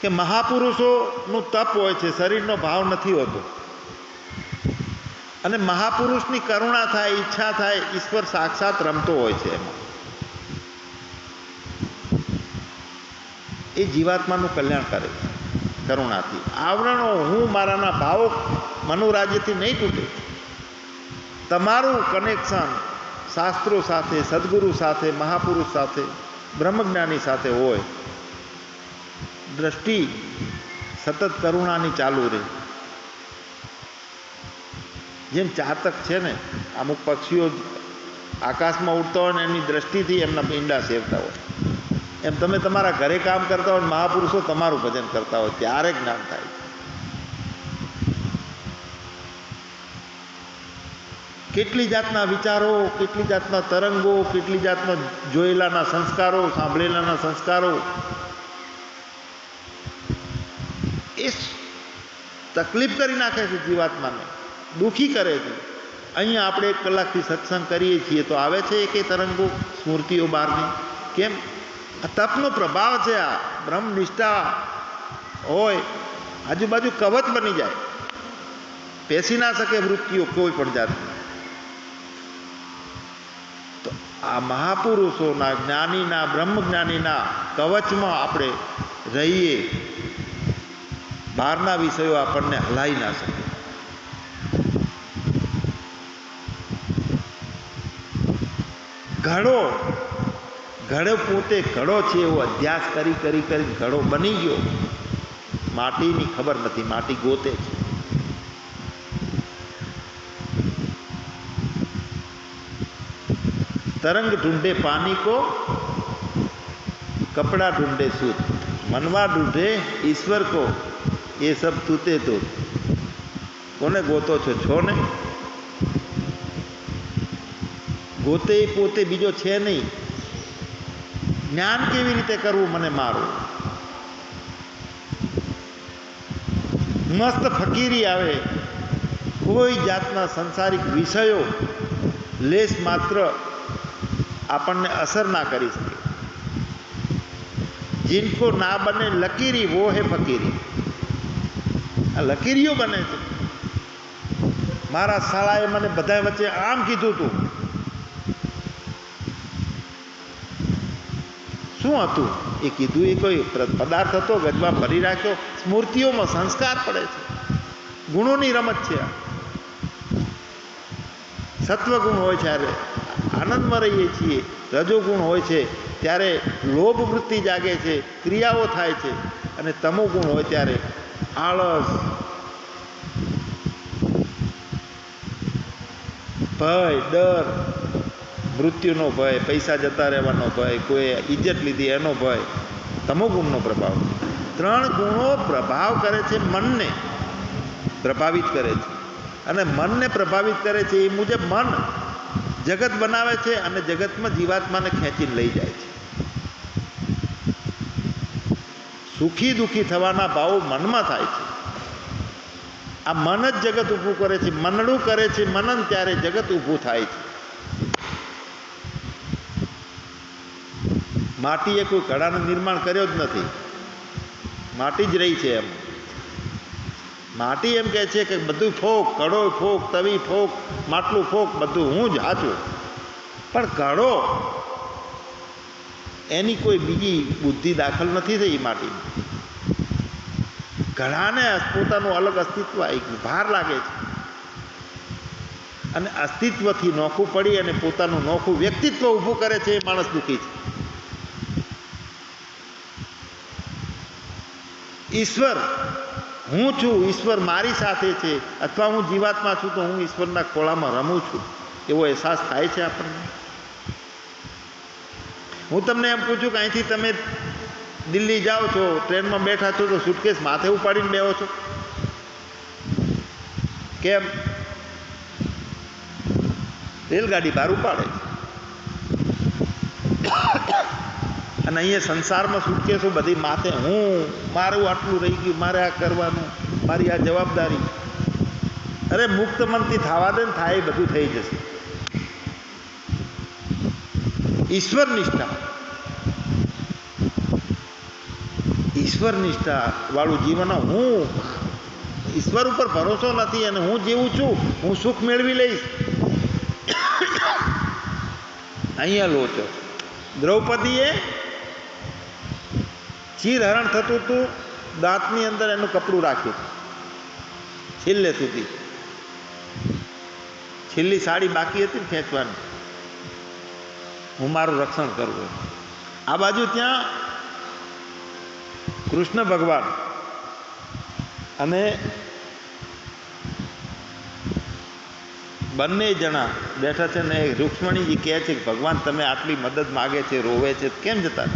કે મહાપુરુષોનું તપ હોય છે, શરીરનો ભાવ નથી હોતો. અને મહાપુરુષની કરુણા થાય, ઈચ્છા થાય, ઈશ્વર સાક્ષાત રમતો હોય છે એમાં. એ જીવાત્માનું કલ્યાણ કરે છે કરુણાથી. આવરણો હું મારાના ભાવો મનોરાજ્યથી નહીં તૂટે. તમારું કનેક્શન શાસ્ત્રો સાથે, સદગુરુ સાથે, મહાપુરુષ સાથે, બ્રહ્મજ્ઞાની સાથે હોય, દ્રષ્ટિ સતત કરુણાની ચાલુ રહે. જેમ ચાતક છે ને, અમુક પક્ષીઓ આકાશમાં ઉડતા હોય ને એમની દ્રષ્ટિથી એમના ઈંડા સેવતા હોય, એમ તમે તમારા ઘરે કામ કરતા હોય, મહાપુરુષો તમારું ભજન કરતા હોય, ત્યારે જ્ઞાન થાય. કેટલી જાતના વિચારો, કેટલી જાતના તરંગો, કેટલી જાતના જોયેલાના સંસ્કારો, સાંભળેલાના સંસ્કારો, એ તકલીફ કરી નાખે છે જીવાત્માને, દુઃખી કરે છે. અહીંયા આપણે 1 કલાકથી સત્સંગ કરીએ છીએ તો આવે છે કે તરંગો, સ્મૃતિઓ બહારની? કેમ? આ તપનો પ્રભાવ છે. આ બ્રહ્મનિષ્ઠા હોય, આજુબાજુ કવચ બની જાય, પેસી ના શકે વૃત્તિઓ કોઈ પણ જાતની. તો આ મહાપુરુષોના, જ્ઞાનીના, બ્રહ્મજ્ઞાનીના કવચમાં આપણે રહીએ, બહારના વિષયો આપણને હલાવી ના શકે. ઘડો પોતે ઘડો છે એવો અભ્યાસ કરી કરી કરી ઘડો બની ગયો. માટીની ખબર નથી, માટી ગોતે છે. तरंग ढूंढे पानी को, कपड़ा ढूंढे सूत, मनवा ढूंढे ईश्वर को, ये सब तूते तो. कोने गोतो छो ने? गोते पोते बीजो छे नहीं. ज्ञान केवी रीते करवू मने मारो. मस्त फकीरी आवे, कोई जातना संसारिक विषयों लेस मात्र આપણને અસર ના કરી શકે. जिनको ना बने लकीरी वो है फकीरी. આ લકીરીઓ બને છે. મારા શાળાએ મને બધા વચ્ચે આમ કીધું હતું. શું હતું એ કીધું? એ કોઈ પદાર્થ હતો, ગજવા ભરી રાખ્યો. સ્મૃતિઓમાં સંસ્કાર પડે છે. ગુણોની રમત છે. સત્વગુણ હોય ત્યારે આનંદમાં રહીએ છીએ, રજોગુણ હોય છે ત્યારે લોભ વૃત્તિ જાગે છે, ક્રિયાઓ થાય છે, અને તમોગુણ હોય ત્યારે આળસ, ભય, ડર, મૃત્યુનો ભય, પૈસા જતા રહેવાનો ભય, કોઈ ઇજ્જત લીધી એનો ભય, તમોગુણનો પ્રભાવ. 3 ગુણો પ્રભાવ કરે છે, મનને પ્રભાવિત કરે છે. અને મનને પ્રભાવિત કરે છે એ મુજબ મન જગત બનાવે છે અને જગતમાં જીવાત્માને ખેંચીને લઈ જાય છે. સુખી દુઃખી થવાના ભાવો મનમાં થાય છે. આ મન જ જગત ઊભું કરે છે. મનડું કરે છે મનન, ત્યારે જગત ઊભું થાય છે. માટીએ કોઈ ઘડાનું નિર્માણ કર્યો જ નથી, માટી જ રહી છે. એમ માટી એમ કહે છે કે બધું ફોક, ઘડો ફોક, તવી ફોક, માટલું ફોક, બધું હું જ હાચું. પણ ઘડો એની કોઈ બીજી બુદ્ધિ દાખલ નથી થઈ માટીમાં. ઘડાને પોતાનું અલગ અસ્તિત્વ આવી ગયું, ભાર લાગે છે. અને અસ્તિત્વથી નોખું પડી અને પોતાનું નોખું વ્યક્તિત્વ ઊભું કરે છે એ માણસ દુઃખી છે. ઈશ્વર હું છું, ઈશ્વર મારી સાથે છે, અથવા હું જીવાત્મા છું તો હું ઈશ્વરના ખોળામાં રમું છું, એવો અહેસાસ થાય છે આપણને. હું તમને એમ પૂછું કે અહીંથી તમે દિલ્હી જાઓ છો, ટ્રેનમાં બેઠા છો તો સુટકેસ માથે ઉપાડીને બેહો છો? કેમ? રેલગાડી બહાર ઉપાડે છે અને અહીંયા સંસારમાં સુટકેસો બધી માથે, મારું આટલું રહી ગયું, મારે આ કરવાનું, મારી આ જવાબદારી. અરે મુક્ત મનથી થવા દે ને, થાય બધું થઈ જશે. ઈશ્વર નિષ્ઠા, ઈશ્વર નિષ્ઠા વાળું જીવન. હું ઈશ્વર ઉપર ભરોસો નથી અને હું જીવું છું, હું સુખ મેળવી લઈશ, અહીંયા લોચો. દ્રૌપદીએ ચીરહરણ થતું હતું, દાંતની અંદર એનું કપડું રાખ્યું છેલ્લે સુધી. છેલ્લી સાડી બાકી હતી ને ખેંચવાની, હું મારું રક્ષણ કરવું. આ બાજુ ત્યાં કૃષ્ણ ભગવાન અને બંને જણા બેઠા છે ને રૂક્ષ્મણીજી કહે છે કે ભગવાન તમે આટલી મદદ માગે છે, રોવે છે, કેમ જતા?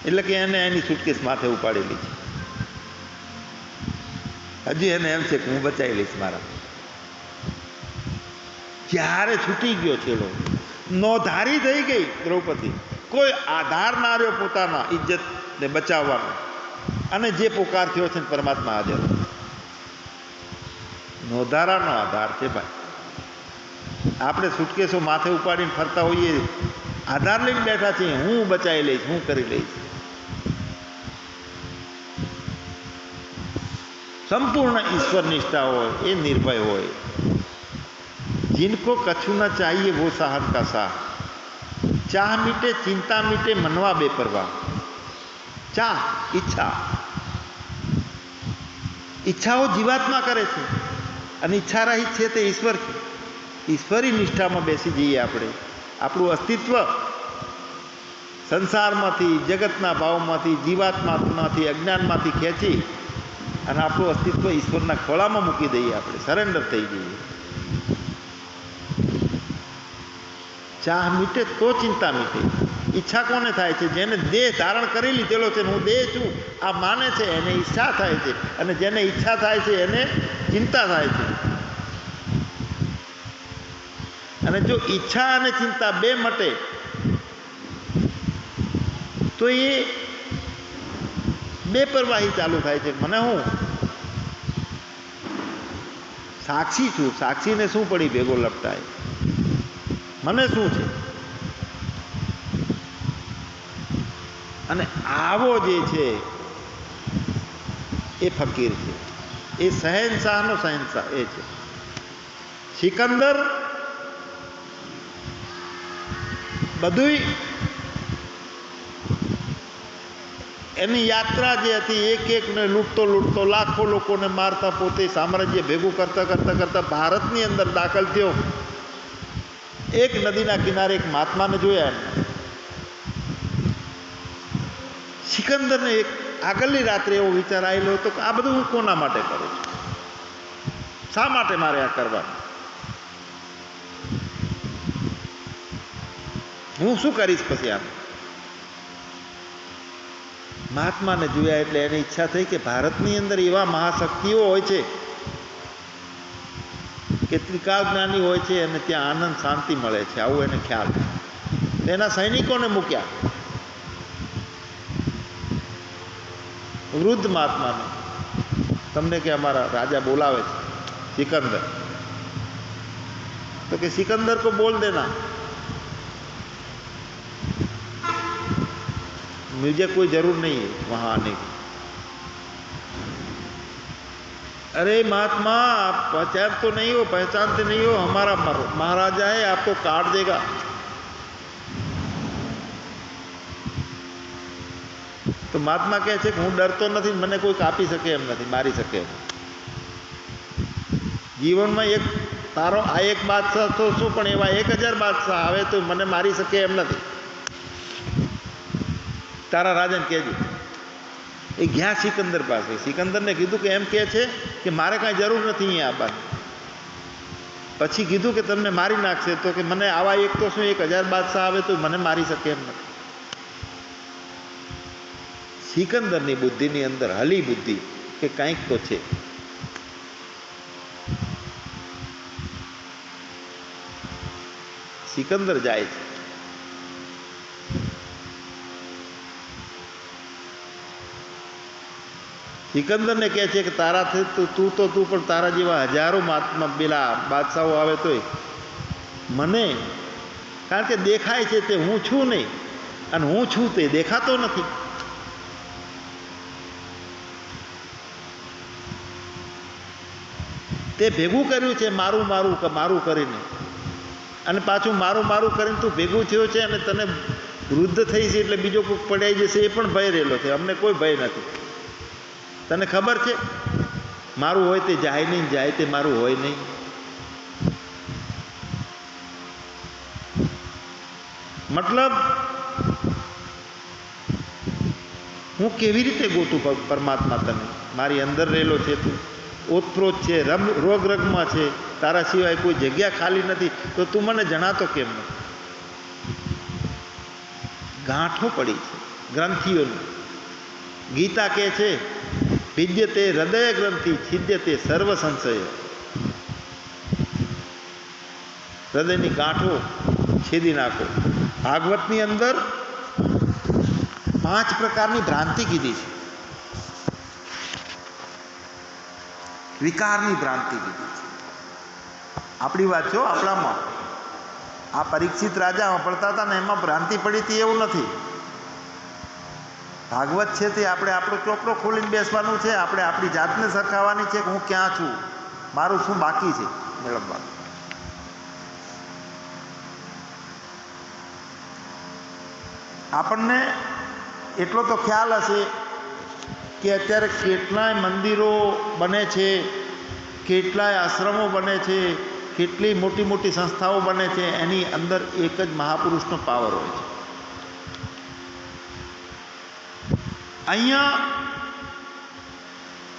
એટલે કે એને એની સુટકેસ માથે ઉપાડેલી છે. હજી એને એમ છે કે હું બચાવી લઈશ મારા. જ્યારે છૂટી ગયો છેડો, નોધારી થઈ ગઈ દ્રૌપદી, કોઈ આધાર ના રહ્યો પોતાના ઇજ્જતને બચાવવાનો, અને જે પોકાર થયો છે પરમાત્મા હાજર. નોધારાનો આધાર છે ભાઈ. આપણે સુટકેસો માથે ઉપાડીને ફરતા હોઈએ, આધાર લઈને બેઠા છીએ, હું બચાવી લઈશ, હું કરી લઈશ. સંપૂર્ણ ઈશ્વર નિષ્ઠા હોય એ નિર્ભય હોય. जिनको कछु न चाहिए वो साहब का साह, चाह मीटे चिंता मीटे मनवा बेपरवाह. चाह ઈચ્છા, ઈચ્છાઓ જીવાત્મા કરે છે અને ઈચ્છા રહિત છે તે ઈશ્વર છે. ઈશ્વરી નિષ્ઠામાં બેસી જઈએ આપણે. આપણું અસ્તિત્વ સંસારમાંથી, જગતના ભાવમાંથી, જીવાત્મામાંથી, અજ્ઞાનમાંથી ખેંચી અને આપણું અસ્તિત્વ ઈશ્વરના ખોળામાં મૂકી દઈએ. આપણે સરેન્ડર થઈ જઈએ. ચાહ મીટે તો ચિંતા મીટે. ઈચ્છા કોને થાય છે? જેને દેહ ધારણ કરી લીધેલો છે, હું દેહ છું આ માને છે, એને ઈચ્છા થાય છે, અને જેને ઈચ્છા થાય છે એને ચિંતા થાય છે. અને જો ઈચ્છા અને ચિંતા બે મટે તો એ બેપરવાહી ચાલુ થાય છે. મને હું સાક્ષી છું, સાક્ષીને શું પડી ભેગો લપટાય? મને શું છે? અને આવો જે છે એ ફકીર છે, એ શહેનશાહનો શહેનશાહ એ છે. સિકંદર બધુંય એની યાત્રા જે હતી, એક એકને લૂંટતો લૂંટતો, લાખો લોકોને મારતા, પોતે સામ્રાજ્ય ભેગું કરતા કરતા કરતા ભારતની અંદર દાખલ થયો. એક નદીના કિનારે એક મહાત્માને જોયા. સિકંદરને એક આગળની રાત્રે એવો વિચાર આવેલો હતો કે આ બધું હું કોના માટે કરું છું? શા માટે મારે આ કરવાનું? હું શું કરીશ પછી આમ? મહાત્માને જોયા એટલે એની ઈચ્છા થઈ કે ભારતની અંદર એવા મહાશક્તિઓ હોય છે કે ત્રિકાળ જ્ઞાની હોય છે અને ત્યાં આનંદ શાંતિ મળે છે, આવું એને ખ્યાલ. એના સૈનિકોને મૂક્યા. વૃદ્ધ મહાત્માને, તમને કે અમારા રાજા બોલાવે છે, સિકંદર. તો કે સિકंदर को बोल देना मुझे कोई जरूर नहीं है वहां आने की. अरे महात्मा आप पहचान तो नहीं हो, पहचानते नहीं हो, हमारा महाराजा है, आपको काट देगा. તો મહાત્મા કહે છે કે હું ડરતો નથી, મને કોઈ કાપી શકે એમ નથી, મારી શકે એમ. જીવનમાં એક તારો આ એક બાદશાહ તો શું, પણ એવા 1000 બાદશાહ આવે તો મને મારી શકે એમ નથી. તારા રાજાને કહેજો. એ ગયા સિકંદર પાસે. સિકંદરને કીધું કે એમ કહે છે કે મારે કાંઈ જરૂર નથી અહીંયા આવવાની. પછી કીધું કે તમને મારી નાખશે, તો કે મને આવા એક તો શું 1000 બાદશાહ આવે તો મને મારી શકે એમ નથી. સિકંદરની બુદ્ધિની અંદર હલી બુદ્ધિ કે કંઈક તો છે. સિકંદર જાય છે. સિકંદરને કહે છે કે તારાથી તું પણ તારા જેવા હજારો પેલા બાદશાહો આવે તોય મને, કારણ કે દેખાય છે તે હું છું નહીં, અને હું છું તે દેખાતો નથી. તે ભેગું કર્યું છે મારું મારું કરીને, અને પાછું મારું કરીને તું ભેગું થયો છે, અને તને વૃદ્ધ થઈ છે એટલે બીજો કોઈ પડાઈ જશે એ પણ ભય રહેલો છે. અમને કોઈ ભય નથી. તને ખબર છે મારું હોય તે જાય નહીં, જાય તે મારું હોય નહીં. મતલબ હું કેવી રીતે ગોતું પરમાત્મા તને? મારી અંદર રહેલો છે તું, ઓતપ્રોત છે, રોગ રગમાં છે, તારા સિવાય કોઈ જગ્યા ખાલી નથી, તો તું મને જણાતો કેમ નથી? ગાંઠો પડી છે ગ્રંથિઓની. ગીતા કહે છે ભિદ્યતે હૃદય ગ્રંથિ છિદ્યતે સર્વ સંશય. હૃદયની ગાંઠો છેદી નાખો. ભાગવતની અંદર 5 પ્રકારની ભ્રાંતિ કીધી છે. વિકારની ભ્રાંતિ કીધી છે. આપણી વાત છો, આપણામાં આ પરીક્ષિત રાજામાં પડતા હતા ને એમાં ભ્રાંતિ પડી હતી એવું નથી. ભાગવત છે તે આપણે આપણો ચોપડો ખોલીને બેસવાનું છે. આપણે આપણી જાતને સરખાવવાની છે કે હું ક્યાં છું, મારું શું બાકી છે મેળવવાનું. આપણને એટલો તો ખ્યાલ હશે કે અત્યારે કેટલાય મંદિરો બને છે, કેટલાય આશ્રમો બને છે, કેટલી મોટી મોટી સંસ્થાઓ બને છે, એની અંદર એક જ મહાપુરુષનો પાવર હોય છે. અહીંયા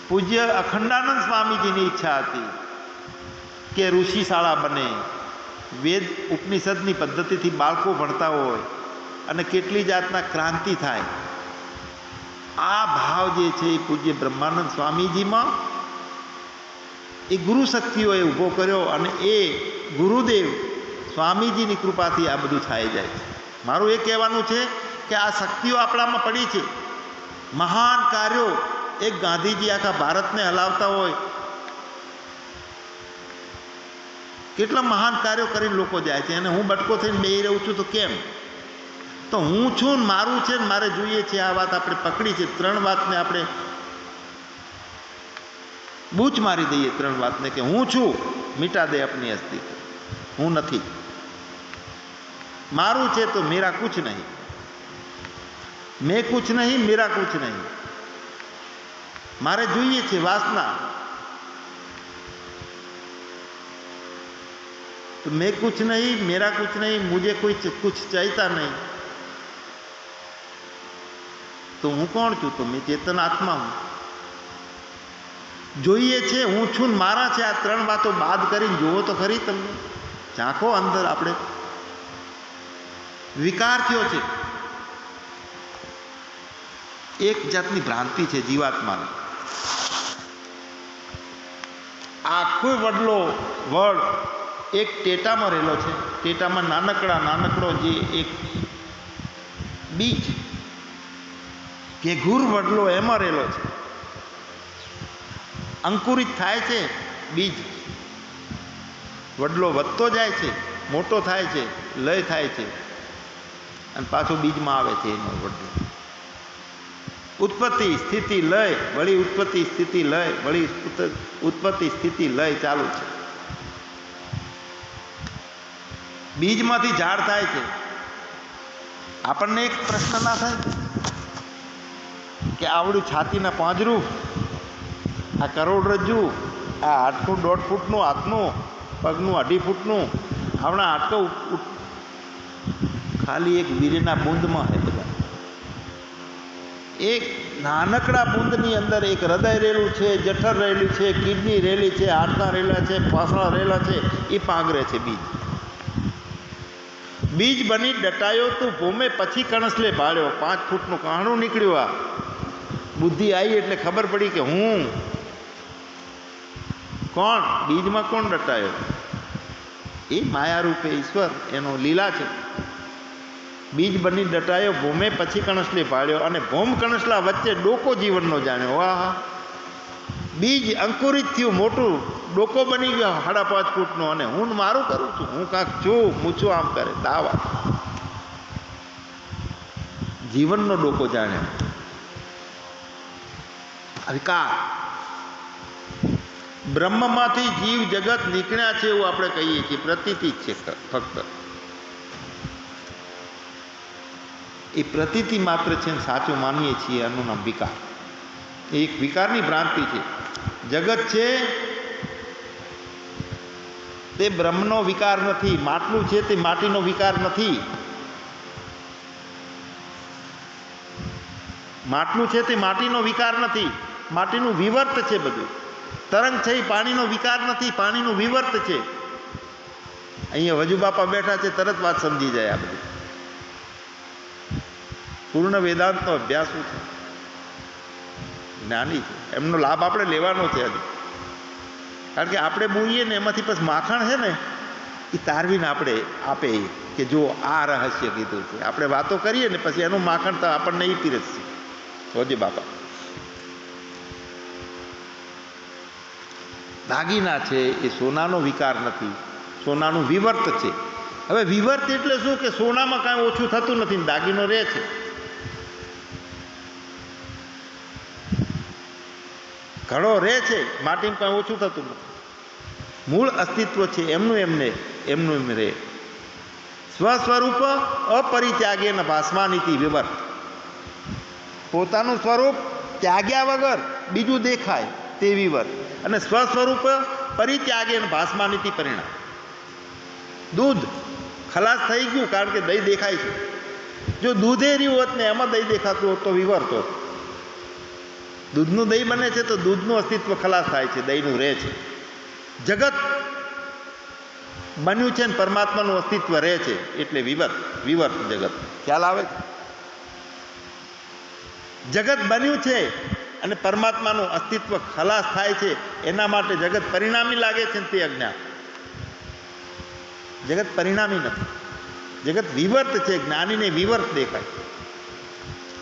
પૂજ્ય અખંડાનંદ સ્વામીજીની ઈચ્છા હતી કે ઋષિ શાળા બને, વેદ ઉપનિષદની પદ્ધતિથી બાળકો ભણતા હોય અને કેટલી જાતના ક્રાંતિ થાય. આ ભાવ જે છે એ પૂજ્ય બ્રહ્માનંદ સ્વામીજીમાં એ ગુરુ શક્તિઓએ ઊભો કર્યો, અને એ ગુરુદેવ સ્વામીજીની કૃપાથી આ બધું થાય જાય છે. મારું એ કહેવાનું છે કે આ શક્તિઓ આપણામાં પડી છે. મહાન કાર્યો, એક ગાંધીજી આખા ભારતને હલાવતા હોય, કેટલા મહાન કાર્યો કરીને લોકો જાય છે, અને હું બટકો થઈને બેહી રહું છું તો કેમ? તો હું છું ને મારું છે ને મારે જોઈએ છે. આ વાત આપણે પકડી છે. 3 વાતને આપણે બૂચ મારી દઈએ. 3 વાતને કે હું છું, મિટા દે અપની અસ્તિત્વ. હું નથી. મારું છે તો મેરા કુછ નહીં, મેં કુછ નહીં, મેરા કુછ નહીં. મારે જોઈએ છે વાસના, तो मैं कुछ नहीं, मेरा कुछ नहीं, मुझे कोई कुछ चाहता नहीं. तो હું કોણ છું? તો મેં ચેતન આત્મા હું. જોઈએ છે હું છું ને મારા છે. આ 3 વાતો બાદ કરીને જુઓ તો ખરી, તમને ઝાંખો અંદર. આપણે વિકાર થયો છે, એક જાતની ભ્રાંતિ છે જીવાત્માની. આખો વડલો વડ એક ટેટામાં રહેલો છે. ટેટામાં નાનકડો જે એક બીજ કે ઘૂર વડલો એમાં રહેલો છે. અંકુરિત થાય છે બીજ, વડલો વધતો જાય છે, મોટો થાય છે, લય થાય છે, અને પાછો બીજમાં આવે છે એનો વડલો. ઉત્પત્તિ સ્થિતિ લય, વળી ઉત્પત્તિ સ્થિતિ લય, વળી ઉત્પત્તિ સ્થિતિ લય ચાલુ છે. બીજમાંથી ઝાડ થાય છે. આપણને એક પ્રશ્ન ના થાય કે આવડું છાતીના પાંજરું, આ કરોડરજ્જુ, આ હાડકું 1.5 ફૂટનું, હાથનું પગનું 2.5 ફૂટનું, આપણા હાડકો ખાલી એક વીરના બૂંદમાં હે બધા. એક નાનકડા બુંદની અંદર એક હૃદય રહેલું છે, જઠર રહેલું છે, કિડની રહેલી છે, હાડકાં રહેલા છે, ફાંસળા રહેલા છે, એ પાંગરે છે બીજ. બીજ બની ડટાયો તું ભૂમે પછી કણસલે ભાળ્યો. 5 ફૂટનું કહાણું નીકળ્યું. આ બુદ્ધિ આવી એટલે ખબર પડી કે હું કોણ, બીજમાં કોણ ડટાયો? એ માયા રૂપે ઈશ્વર, એનો લીલા છે. બીજ બની ડટાયો ભૂમે પછી કણસલે ભાળ્યો, અને ભૂમ કણસલા વચ્ચે ડોકો જીવનનો જાણ્યો. વાહ! બીજ અંકુરિત થયું, મોટું ડોકો બની ગયો 5.5 ફૂટનો, અને હું મારું કરું છું, હું કાંક છું, મૂછું આમ કરે દાવા. જીવનનો ડોકો જાણ્યો. વિકાર બ્રહ્મમાંથી જીવ જગત નીકળ્યા છે એવું આપણે કહીએ છીએ, પ્રતીતિ જ છે ફક્ત. એ પ્રતીતિ માત્ર છે ને સાચું માનીએ છીએ, એનું નામ વિકાર. એ એક વિકારની ભ્રાંતિ છે. જગત છે તે બ્રહ્મનો વિકાર નથી, માટલું છે તે માટીનો વિકાર નથી, માટલું છે તે માટીનો વિકાર નથી, માટીનું વિવર્ત છે બધું. તરંગ છે એ પાણીનો વિકાર નથી, પાણીનું વિવર્ત છે. અહીંયા વજુ બાપા બેઠા છે, તરત વાત સમજી જાય આ બધી. પૂર્ણ વેદાંતનો અભ્યાસ છે, જ્ઞાની છે, એમનો લાભ આપણે લેવાનો છે હજી. કારણ કે આપણે બોલીએ ને એમાંથી પછી માખણ છે ને એ તારવીને આપણે આપે કે જો આ રહસ્ય કીધું છે. આપણે વાતો કરીએ ને પછી એનું માખણ તો આપણને એ પીરસશે. જોજે બાપા. દાગીના છે એ સોનાનો વિકાર નથી, સોનાનું વિવર્ત છે. હવે વિવર્ત એટલે શું કે સોનામાં કાંઈ ઓછું થતું નથી, દાગીનો રહે છે. ઘણો રહે છે, માટીમાં કાંઈ ઓછું થતું નથી. મૂળ અસ્તિત્વ છે એમનું એમ રહે. સ્વસ્વરૂપ અપરિત્યાગે ન ભાસમાનીતિ વિવર્ત. પોતાનું સ્વરૂપ ત્યાગ્યા વગર બીજું દેખાય તે વિવર્ત. અને સ્વસ્વરૂપ પરિત્યાગે ન ભાસમાનીતિ પરિણામ. દૂધ ખલાસ થઈ ગયું કારણ કે દહીં દેખાય છે. જો દૂધે રહ્યું હોત ને એમાં દહીં દેખાતું હોત તો વિવર્ત હોત. દૂધનું દહીં બને છે તો દૂધનું અસ્તિત્વ ખલાસ થાય છે, દહીંનું રહે છે. જગત બન્યું છે ને પરમાત્માનું અસ્તિત્વ રહે છે એટલે વિવર્ત જગત. ખ્યાલ આવે છે? જગત બન્યું છે અને પરમાત્માનું અસ્તિત્વ ખલાસ થાય છે, એના માટે જગત પરિણામી લાગે છે ને તે અજ્ઞાન. જગત પરિણામી નથી, જગત વિવર્ત છે. જ્ઞાનીને વિવર્ત દેખાય,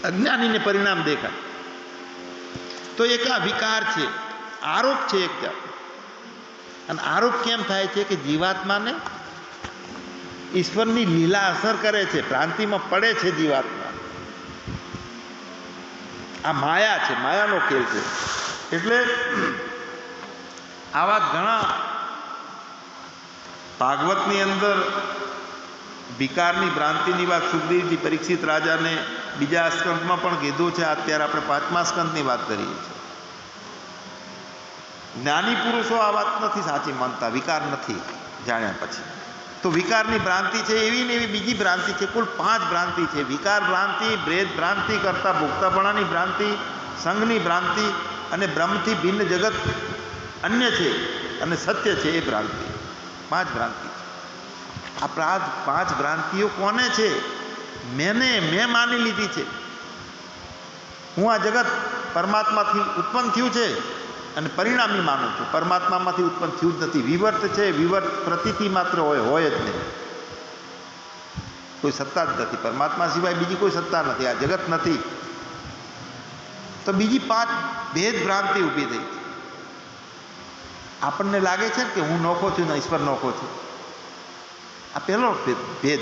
અજ્ઞાનીને પરિણામ દેખાય. તો એક આ વિકાર છે, આરોપ છે એક જાત. અને આરોપ કેમ થાય છે કે જીવાત્માને ઈશ્વરની લીલા અસર કરે છે, ભ્રાંતિમાં પડે છે જીવાત્મા. આ માયા છે, માયાનો ખેલ છે. એટલે આવા ઘણા ભાગવતની અંદર વિકારની ભ્રાંતિની વાત સુખદેવજી પરીક્ષિત રાજાને બીજા સ્કંદમાં પણ કીધું છે. અત્યારે આપણે 5મા સ્કંદની વાત કરીએ છીએ. જ્ઞાની પુરુષો આ વાત નથી સાચી માનતા, વિકાર નથી જાણ્યા પછી. તો વિકારની ભ્રાંતિ છે એવી ને એવી બીજી ભ્રાંતિ છે. કુલ 5 ભ્રાંતિ છે. વિકાર ભ્રાંતિ, ભેદ ભ્રાંતિ, કરતા ભોગતાપણાની ભ્રાંતિ, સંઘની ભ્રાંતિ, અને બ્રહ્મથી ભિન્ન જગત અન્ય છે અને સત્ય છે એ ભ્રાંતિ. 5 ભ્રાંતિ. આ 5 ભ્રાંતિઓ કોને છે? મેં માની લીધી છે. હું આ જગત પરમાત્માથી ઉત્પન્ન થયું છે અને પરિણામી માનું છું. પરમાત્મામાંથી ઉત્પન્ન થયું જ નથી, વિવર્ત છે. વિવર્ત પ્રતીતિ માત્ર હોય જ નહીં. કોઈ સત્તા જ નથી. પરમાત્મા સિવાય બીજી કોઈ સત્તા નથી, આ જગત નથી. તો બીજી 5 ભેદ ભ્રાંતિ ઊભી થઈ. આપણને લાગે છે કે હું નોખો છું ને ઈશ્વર નોખો છે. આ પહેલો ભેદ,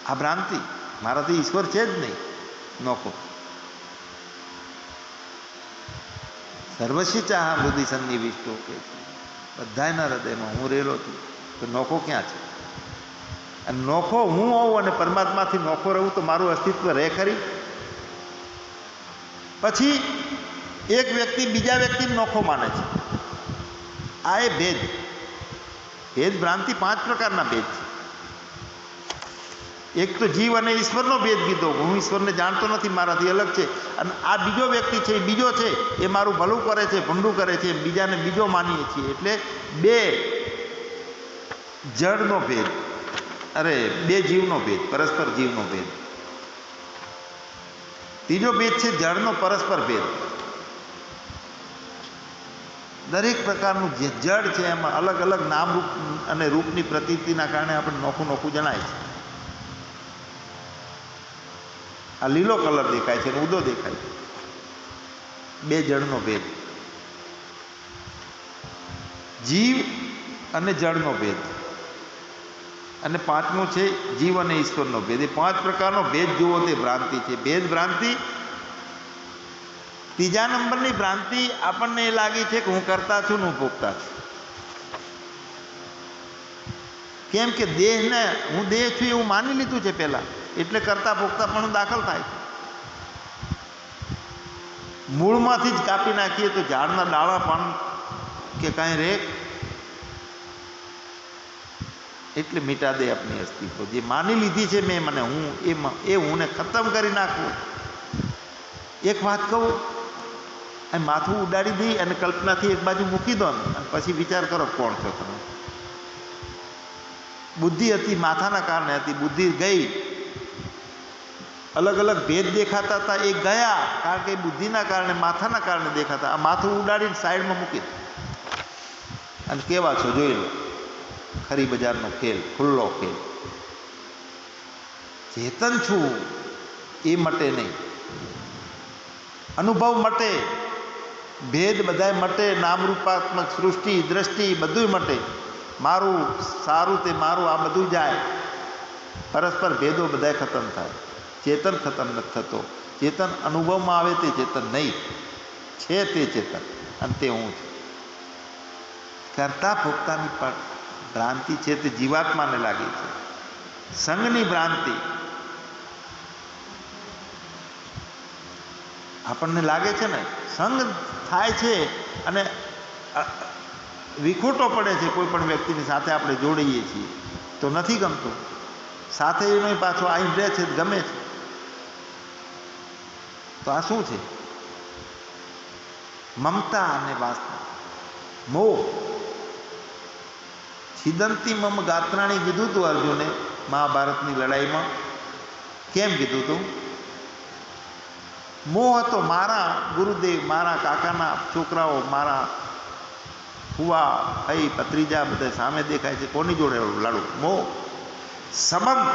આ ભ્રાંતિ. મારાથી ઈશ્વર છે જ નહીં, નોખો. સર્વસ્ય ચાહ બુદ્ધિ સન્નિવિષ્ટો કે બધાના હૃદયમાં હું રહેલો છું. તો નોખો ક્યાં છે? અને નોખો હું હોઉં અને પરમાત્માથી નોખો રહું તો મારું અસ્તિત્વ રહે ખરી? પછી એક વ્યક્તિ બીજા વ્યક્તિને નોખો માને છે. આ એ ભેદ ભ્રાંતિ 5 પ્રકારના ભેદ છે. એક તો જીવ અને ઈશ્વરનો ભેદ કીધો, હું ઈશ્વરને જાણતો નથી, મારાથી અલગ છે, અને આ બીજો વ્યક્તિ છે, એ બીજો છે, એ મારું ભલું કરે છે, ભૂંડું કરે છે, બીજાને બીજો માનીએ છીએ. એટલે બે જળનો ભેદ, બે જીવનો ભેદ, પરસ્પર જીવનો ભેદ. ત્રીજો ભેદ છે જળનો પરસ્પર ભેદ. દરેક પ્રકારનું જે જળ છે એમાં અલગ અલગ નામ રૂપ અને રૂપની પ્રતીતિના કારણે આપણે નોખું નોખું જણાય છે. આ લીલો કલર દેખાય છે અને ઉદો દેખાય છે, બે જળનો ભેદ. જીવ અને જળનો ભેદ. અને પાંચમું છે જીવ અને ઈશ્વરનો ભેદ. એ 5 પ્રકારનો ભેદ જુઓ તે ભ્રાંતિ છે. ભેદ ભ્રાંતિ. ત્રીજા નંબરની ભ્રાંતિ આપણને એ લાગી છે કે હું કરતા છું ને હું ભોગતા છું. કેમ કે દેહને હું દેહ છું એવું માની લીધું છે પહેલા, એટલે કરતા ભોગતા પણ દાખલ થાય. મૂળમાંથી જ કાપી નાખીએ તો ઝાડના ડાળા પણ કે કાંઈ રે, એટલે મીટા દે આપણી અસ્તિત્વ. જે માની લીધી છે મેં મને હું, એ હુંને ખતમ કરી નાખવું. એક વાત કહું, અહીં માથું ઉડાડી દઈ અને કલ્પનાથી એક બાજુ મૂકી દો ને, અને પછી વિચાર કરો કોણ છો તમે. બુદ્ધિ હતી, માથાના કારણે હતી. બુદ્ધિ ગઈ, અલગ અલગ ભેદ દેખાતા હતા, એ ગયા, કારણ કે બુદ્ધિના કારણે, માથાના કારણે દેખાતા. આ માથું ઉડાડીને સાઈડમાં મૂકી અને કેવા છો જોઈ લો. ખરી બજારનો ખેલ, ખુલ્લો ખેલ. ચેતન છું એ મટે નહીં, અનુભવ મટે, ભેદ બધાય મટે, નામરૂપાત્મક સૃષ્ટિ દ્રષ્ટિ બધું મટે. મારું સારું તે મારું આ બધું જાય, પરસ્પર ભેદો બધાય ખતમ થાય. ચેતન ખતમ નથી થતો. ચેતન અનુભવમાં આવે તે ચેતન નહીં છે, તે ચેતન, અને તે હું છું. કરતા ભોગતાની પણ ભ્રાંતિ છે તે જીવાત્માને લાગી છે. સંઘની ભ્રાંતિ આપણને લાગે છે ને, સંઘ થાય છે અને વિખૂટો પડે છે કોઈ પણ વ્યક્તિની સાથે આપણે જોડીએ છીએ તો નથી ગમતું. સાથે એનો પાછો આઈ રહે છે, ગમે છે. તો આ શું છે? મમતા અને વાસના, મોહ. છિદંતી મમ ગાત્રાણી કીધું હતું અર્જુને મહાભારતની લડાઈમાં. કેમ કીધું હતું? મોહ હતો. મારા ગુરુદેવ, મારા કાકાના છોકરાઓ, મારા ફુવા, ભાઈ, ભત્રીજા બધા સામે દેખાય છે, કોની જોડે લડું? મોહ. સંબંધ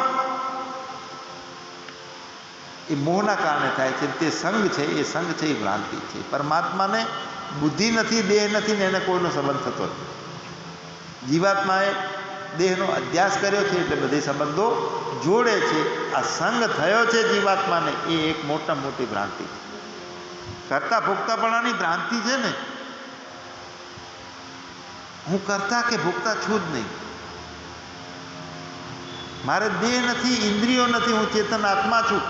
એ મોહના કારણે થાય છે. તે સંઘ છે, એ સંઘ છે, એ ભ્રાંતિ છે. પરમાત્માને બુદ્ધિ નથી, દેહ નથી ને એને કોઈનો સંબંધ થતો નથી. જીવાત્માએ દેહનો અધ્યાસ કર્યો છે એટલે બધી સંબંધો જોડે છે. આ સંગ થયો છે જીવાત્માને, એ એક મોટા મોટી ભ્રાંતિ છે. કરતા ભોગતાપણાની ભ્રાંતિ છે ને, હું કરતા કે ભોગતા છું જ નહીં. મારે દેહ નથી, ઇન્દ્રિયો નથી, હું ચેતન આત્મા છું.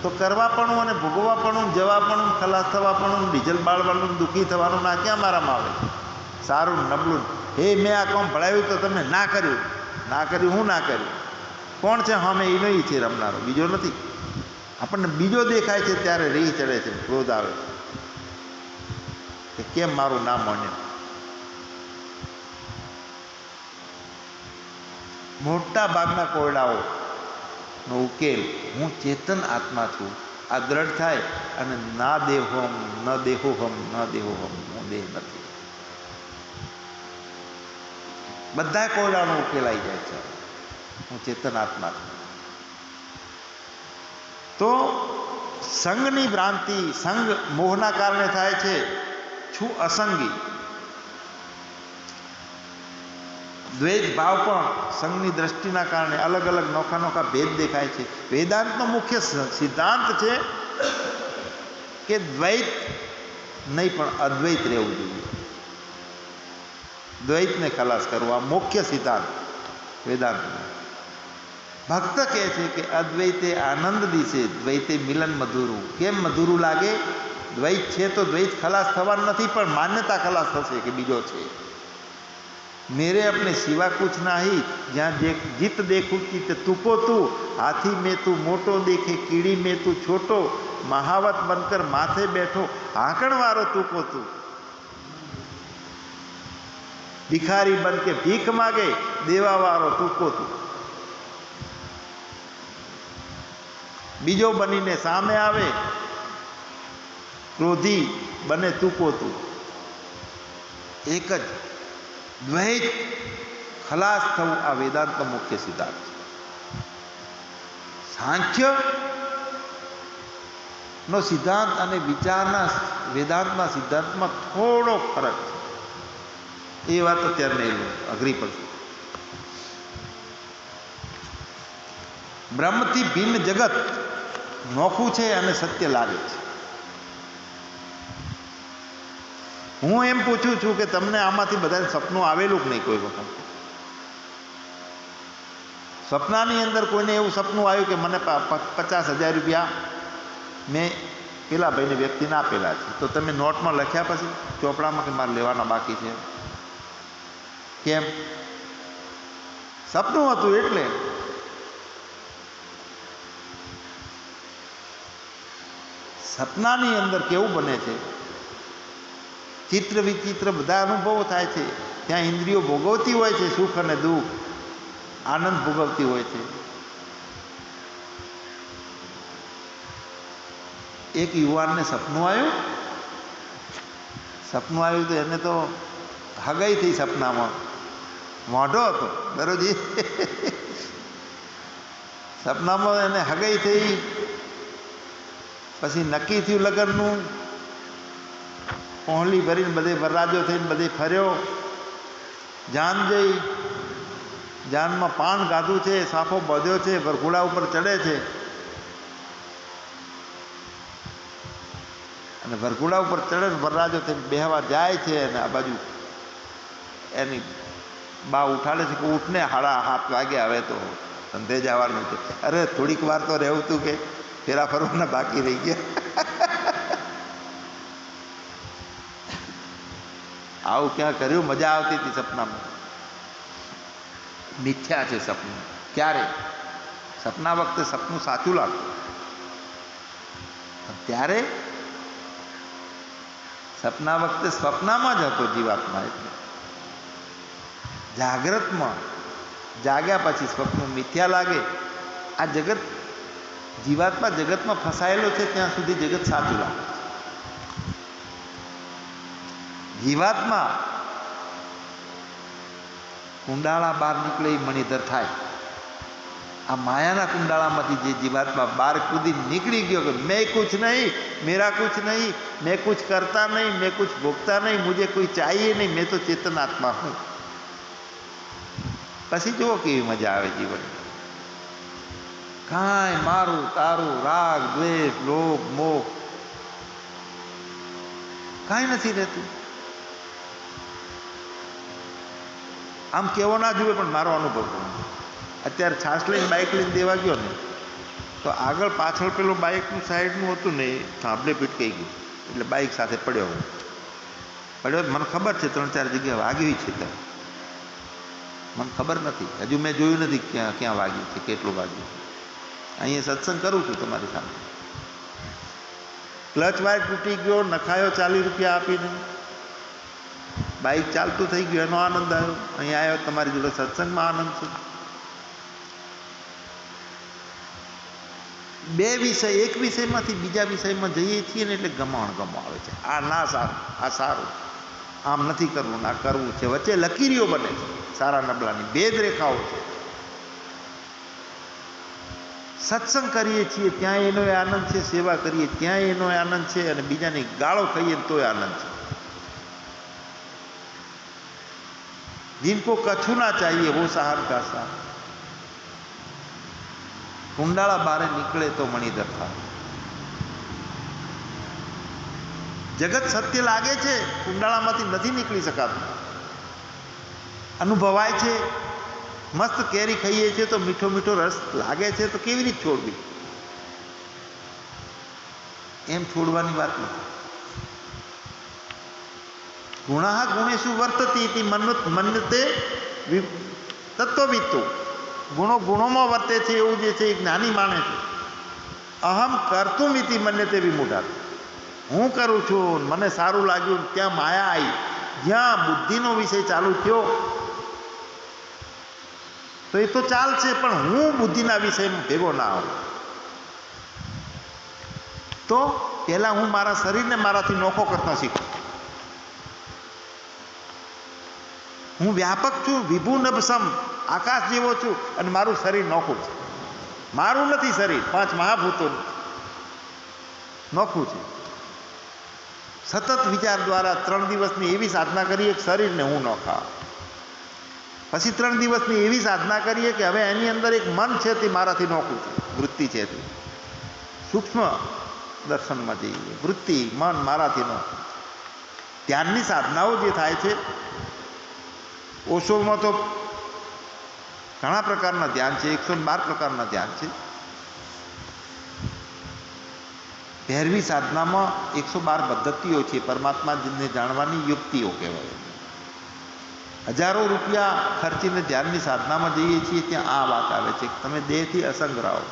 તો કરવાપણું અને ભોગવાપણું, જવાપણું, ખલાસ થવાપણું, ડીઝલ બાળવાનું, દુઃખી થવાનું ના ક્યાં મારામાં આવે? સારું નબળું, હે મેં આ કામ ભણાવ્યું તો તમે ના કર્યું. ના કર્યું, હું ના કર્યું. કોણ છે? હા મેં એનો છે રમનારો, બીજો નથી. આપણને બીજો દેખાય છે ત્યારે રીહ ચડે છે, ક્રોધ આવે કે કેમ મારું નામ માન્યું. મોટા ભાગના કોયડાઓનો ઉકેલ હું ચેતન આત્મા છું આ દ્રઢ થાય અને ના દેહોમ ન દેહોહમ ન દેહોહમ, હું દેહ નથી. બધા કોયડાનો ઉકેલ આવી જાય છે, હું ચેતન આત્મા છું. તો સંઘની ભ્રાંતિ, સંઘ મોહના કારણે થાય છે. છું અસંગી. દ્વૈત ભાવ પણ સંઘની દ્રષ્ટિના કારણે અલગ અલગ નોખા નોખા ભેદ દેખાય છે. વેદાંતનો મુખ્ય સિદ્ધાંત છે કે દ્વૈત નહીં પણ અદ્વૈત રહેવું જોઈએ. દ્વૈતને ખલાસ કરવો, આ મુખ્ય સિદ્ધાંત વેદાંતનો. ભક્ત કહે છે કે અદ્વૈતે આનંદ દિશે, દ્વૈતે મિલન મધુરું. કેમ મધુરું લાગે? દ્વૈત છે તો દ્વૈત ખલાસ થવાનું નથી, પણ માન્યતા ખલાસ થશે કે બીજો છે. मेरे अपने सिवा कुछ नाही, ज्યાં જીત देखूं चित तूको तू, हाथी में तू मोटो देखे कीड़ी में तू छोटो, महावत बनकर माथे बैठो हाकण वारो तूको तू, भिखारी बन के भीख मागे देवा वारो तूको तू, बीजो बनीने सामे आवे क्रोधी बने तूको तू। एक ज द्वैत खलास थવું आ वेदांत मुख्य सिद्धांत। सांख्य नो सिद्धांत अने विचारना वेदांतना सिद्धांत में थोड़ो फरक है। ये बात अत्यारे नहीं लो अघरी पड़शे। ब्रह्म थी भिन्न जगत नोखू है अने सत्य लागे छे। हूँ एम पूछूं छूं कि तमने आमांथी बधाने सपनों आवेलुं कि नहीं कोई वखत? सपनानी अंदर कोईने एवुं सपनुं आव्युं कि मने 50,000 रुपया मैं पेला भाईने व्यक्तिने आपेला छे, तो तमे नोटमां लख्या पछी ચોપડામાં કે मारे लेवाना बाकी छे? केम? सपनुं हतुं एटले। सपनानी अंदर केवुं बने छे? चित्र विचित्र बधा अनुभवो थाय छे। त्यां इंद्रियो भोगवती होय छे, सुख अने दुख, आनंद भोगवती होय छे। एक युवान ने सपनों आव्युं, सपनों आव्युं तो एने तो हगाई थी सपनामां, मोढो हतो दरोजी सपनामां एने हगाई थई, पछी नक्की थयुं लग्ननुं, पहोली भरीने बधे वरराजो थईने बधे फर्यो, जान जई, जानमा पान गाधुं छे, साफो बांध्यो छे, वरघोड़ा उपर चढ़े छे अने वरघोड़ा उपर चढ़े वरराजो थईने बेहवा जाय छे अने आ बाजू एनी बा उठाड़े छे कि उठने 7:30 वागे हवे तो धंधे जवानुं छे। अरे थोड़ीक वार तो रहेवुं तुं के फेरा फरवाना बाकी रही गया आવું क्या कर्યું? मजा आवती थी सपना में। मिथ्या है सपनु। क्यारे? सपना वखते सपनु साचुं लागतुं, त्यारे सपना वखते स्वप्नामां ज हतो जीवात्मा। एटले जाग्रत में जाग्या पछी स्वप्न मिथ्या लागे। आ जगत जीवात्मा जगत में फसायेलो छे त्यां सुधी जगत साचुं लागे। जीवात्मा कुंडाळा बार निकळे मणिधर थाय। आ मायाना कुंडाळामांथी जे जीवात्मा बार कूदी निकली गयो कि मैं कुछ नहीं, मेरा कुछ नहीं, मैं कुछ करता नहीं, मैं कुछ भोगता नहीं, मुझे कोई चाहिए नहीं, मैं तो चेतन आत्मा हूँ। पछी जुओ केवी मजा आवे जीवन। कांई मारू तारू राग द्वेष लोभ मोह कांई नथी रहेतुं। आम केवो ना जुए पण मारो अनुभव करूं। अत्यारे छास लईने बाइक लईने देवा गयो ने तो आगळ पाछळ पेलो बाइकनुं साइडनुं हतुं ने थांभले पीटकाई गयुं એટલે बाइक साथे पड्यो। मने खबर छे 3-4 जग्याए वाग्युं छे, મને ખબર નથી, હજુ મેં જોયું નથી ક્યાં વાગ્યું છે, કેટલું વાગ્યું છે। અહીંયા સત્સંગ કરું છું તમારી સામે। ક્લચ વાયર તૂટી ગયો, નખાયો 40 રૂપિયા આપીને, બાઇક ચાલતું થઈ ગયું, એનો આનંદ આવ્યો। અહીંયા આવ્યો તમારી જોડે સત્સંગમાં આનંદ છે। બે વિષય, એક વિષયમાંથી બીજા વિષયમાં જઈએ છીએ ને એટલે ગમાણ ગમાવે છે। આ ના સારું, આ સારું, આમ નથી કરવું, ના કરવું છે, વચ્ચે લકીરીઓ બને છે सारा नबलानी भेद रेखाओ छे। सत्संग करीए छीए त्यां एनो आनंद छे, सेवा करीए त्यां एनो आनंद छे, अने बीजानी गाळो खाईए तोय आनंद छे। जिनको कछु ना चाहिए वो सहार का सार। कुंडाळा बारे निकले तो मणिधर था। जगत सत्य लागे छे, कुंडाळामांथी नथी निकली शकातुं। अनुभवाय छे, मस्त केरी खाईए छे तो मीठो मीठो रस लागे छे तो केवी रीते छोड़वी? एम छोड़वानी वात नथी। ગુણઃ ગુણેષુ વર્તતે ઇતિ મન્યતે તત્વવિત્તો. ગુણો ગુણોમાં વર્તે છે એવું જે છે એ જ્ઞાની માને છે. અહમ કર્તુમ ઇતિ મન્યતે વિમૂઢાત. હું કરું છું, મને સારું લાગ્યું, ત્યાં માયા આવી. જ્યાં બુદ્ધિનો વિષય ચાલુ થયો તો એ તો ચાલશે, પણ હું બુદ્ધિના વિષયમાં ભેગો ના આવું. તો પહેલાં હું મારા શરીરને મારાથી નોખો કરતા શીખું. હું વ્યાપક છું, વિભુ નભસમ, આકાશ જેવો છું, અને મારું શરીર નોખું છે. મારું નથી શરીર, 5 મહાભૂતો નોખું છે. સતત વિચાર દ્વારા 3 દિવસની એવી સાધના કરીએ કે શરીરને હું નોખા. પછી 3 દિવસની એવી સાધના કરીએ કે હવે એની અંદર એક મન છે તે મારાથી નોખું છે, વૃત્તિ છે તે. સૂક્ષ્મ દર્શનમાં જઈએ, વૃત્તિ મન મારાથી નોખું. ધ્યાનની સાધનાઓ જે થાય છે, ઓશોમાં તો ઘણા પ્રકારના ધ્યાન છે, 112 પ્રકારના ધ્યાન છે. ભૈરવી સાધનામાં 112 પદ્ધતિઓ છે, પરમાત્માને જાણવાની યુક્તિઓ કહેવાય. હજારો રૂપિયા ખર્ચીને ધ્યાનની સાધનામાં જઈએ છીએ, ત્યાં આ વાત આવે છે કે તમે દેહથી અસંગ રહો,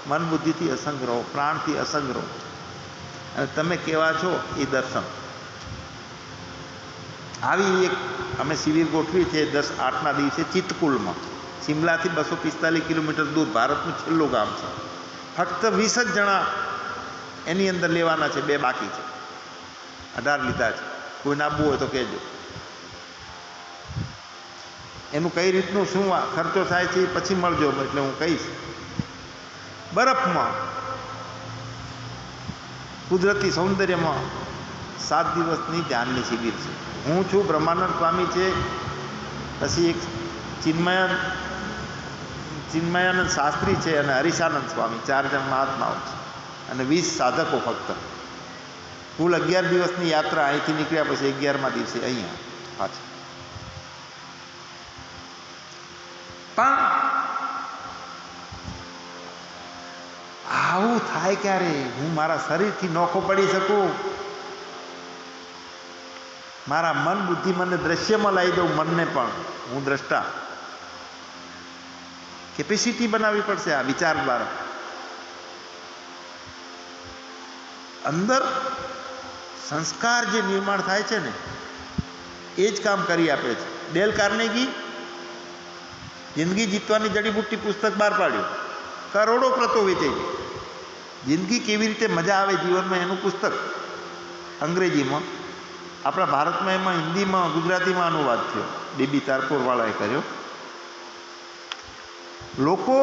મન બુદ્ધિથી અસંગ રહો, પ્રાણથી અસંગ રહો, અને તમે કેવા છો એ દર્શન. આવી એક અમે શિબિર ગોઠવી છે 10/8ના દિવસે ચિત્તકુલમાં. શિમલાથી 245 કિલોમીટર દૂર, ભારતનું છેલ્લું ગામ છે. ફક્ત 20 જ જણા એની અંદર લેવાના છે, 2 બાકી છે. 18 લીધા છે. કોઈને આપવું હોય તો કહેજો. એનું કઈ રીતનું શું ખર્ચો થાય છે એ પછી મળજો, એટલે હું કહીશ. બરફમાં કુદરતી સૌંદર્યમાં 7 દિવસની ધ્યાનની શિબિર છે. હું છું, બ્રહ્માનંદ સ્વામી છે, પછી એક ચિન્મયાનંદ શાસ્ત્રી છે, અને હરીશાનંદ સ્વામી, 4 જણ મહાત્માઓ છે, અને 20 સાધકો ફક્ત. કુલ 11 દિવસની યાત્રા. અહીંથી નીકળ્યા પછી 11મા દિવસે અહીંયા પાછા. પણ આવું થાય ક્યારે? હું મારા શરીરથી નોખો પડી શકું, મારા મન બુદ્ધિ મને દ્રશ્યમાં લાવી દઉં, મનને પણ હું દ્રષ્ટા. કેપેસિટી બનાવવી પડશે આ વિચાર દ્વારા. અંદર સંસ્કાર જે નિર્માણ થાય છે ને, એ જ કામ કરી આપે છે. ડેલ કાર્નેગી જિંદગી જીતવાની જડીબુટ્ટી પુસ્તક બહાર પાડ્યું, કરોડો પ્રતો વેચાઈ ગઈ. જિંદગી કેવી રીતે મજા આવે જીવનમાં એનું પુસ્તક અંગ્રેજીમાં, આપણા ભારતમાં એમાં હિન્દીમાં ગુજરાતીમાં અનુવાદ થયો, ડીબી તારપોરવાળાએ કર્યો. લોકો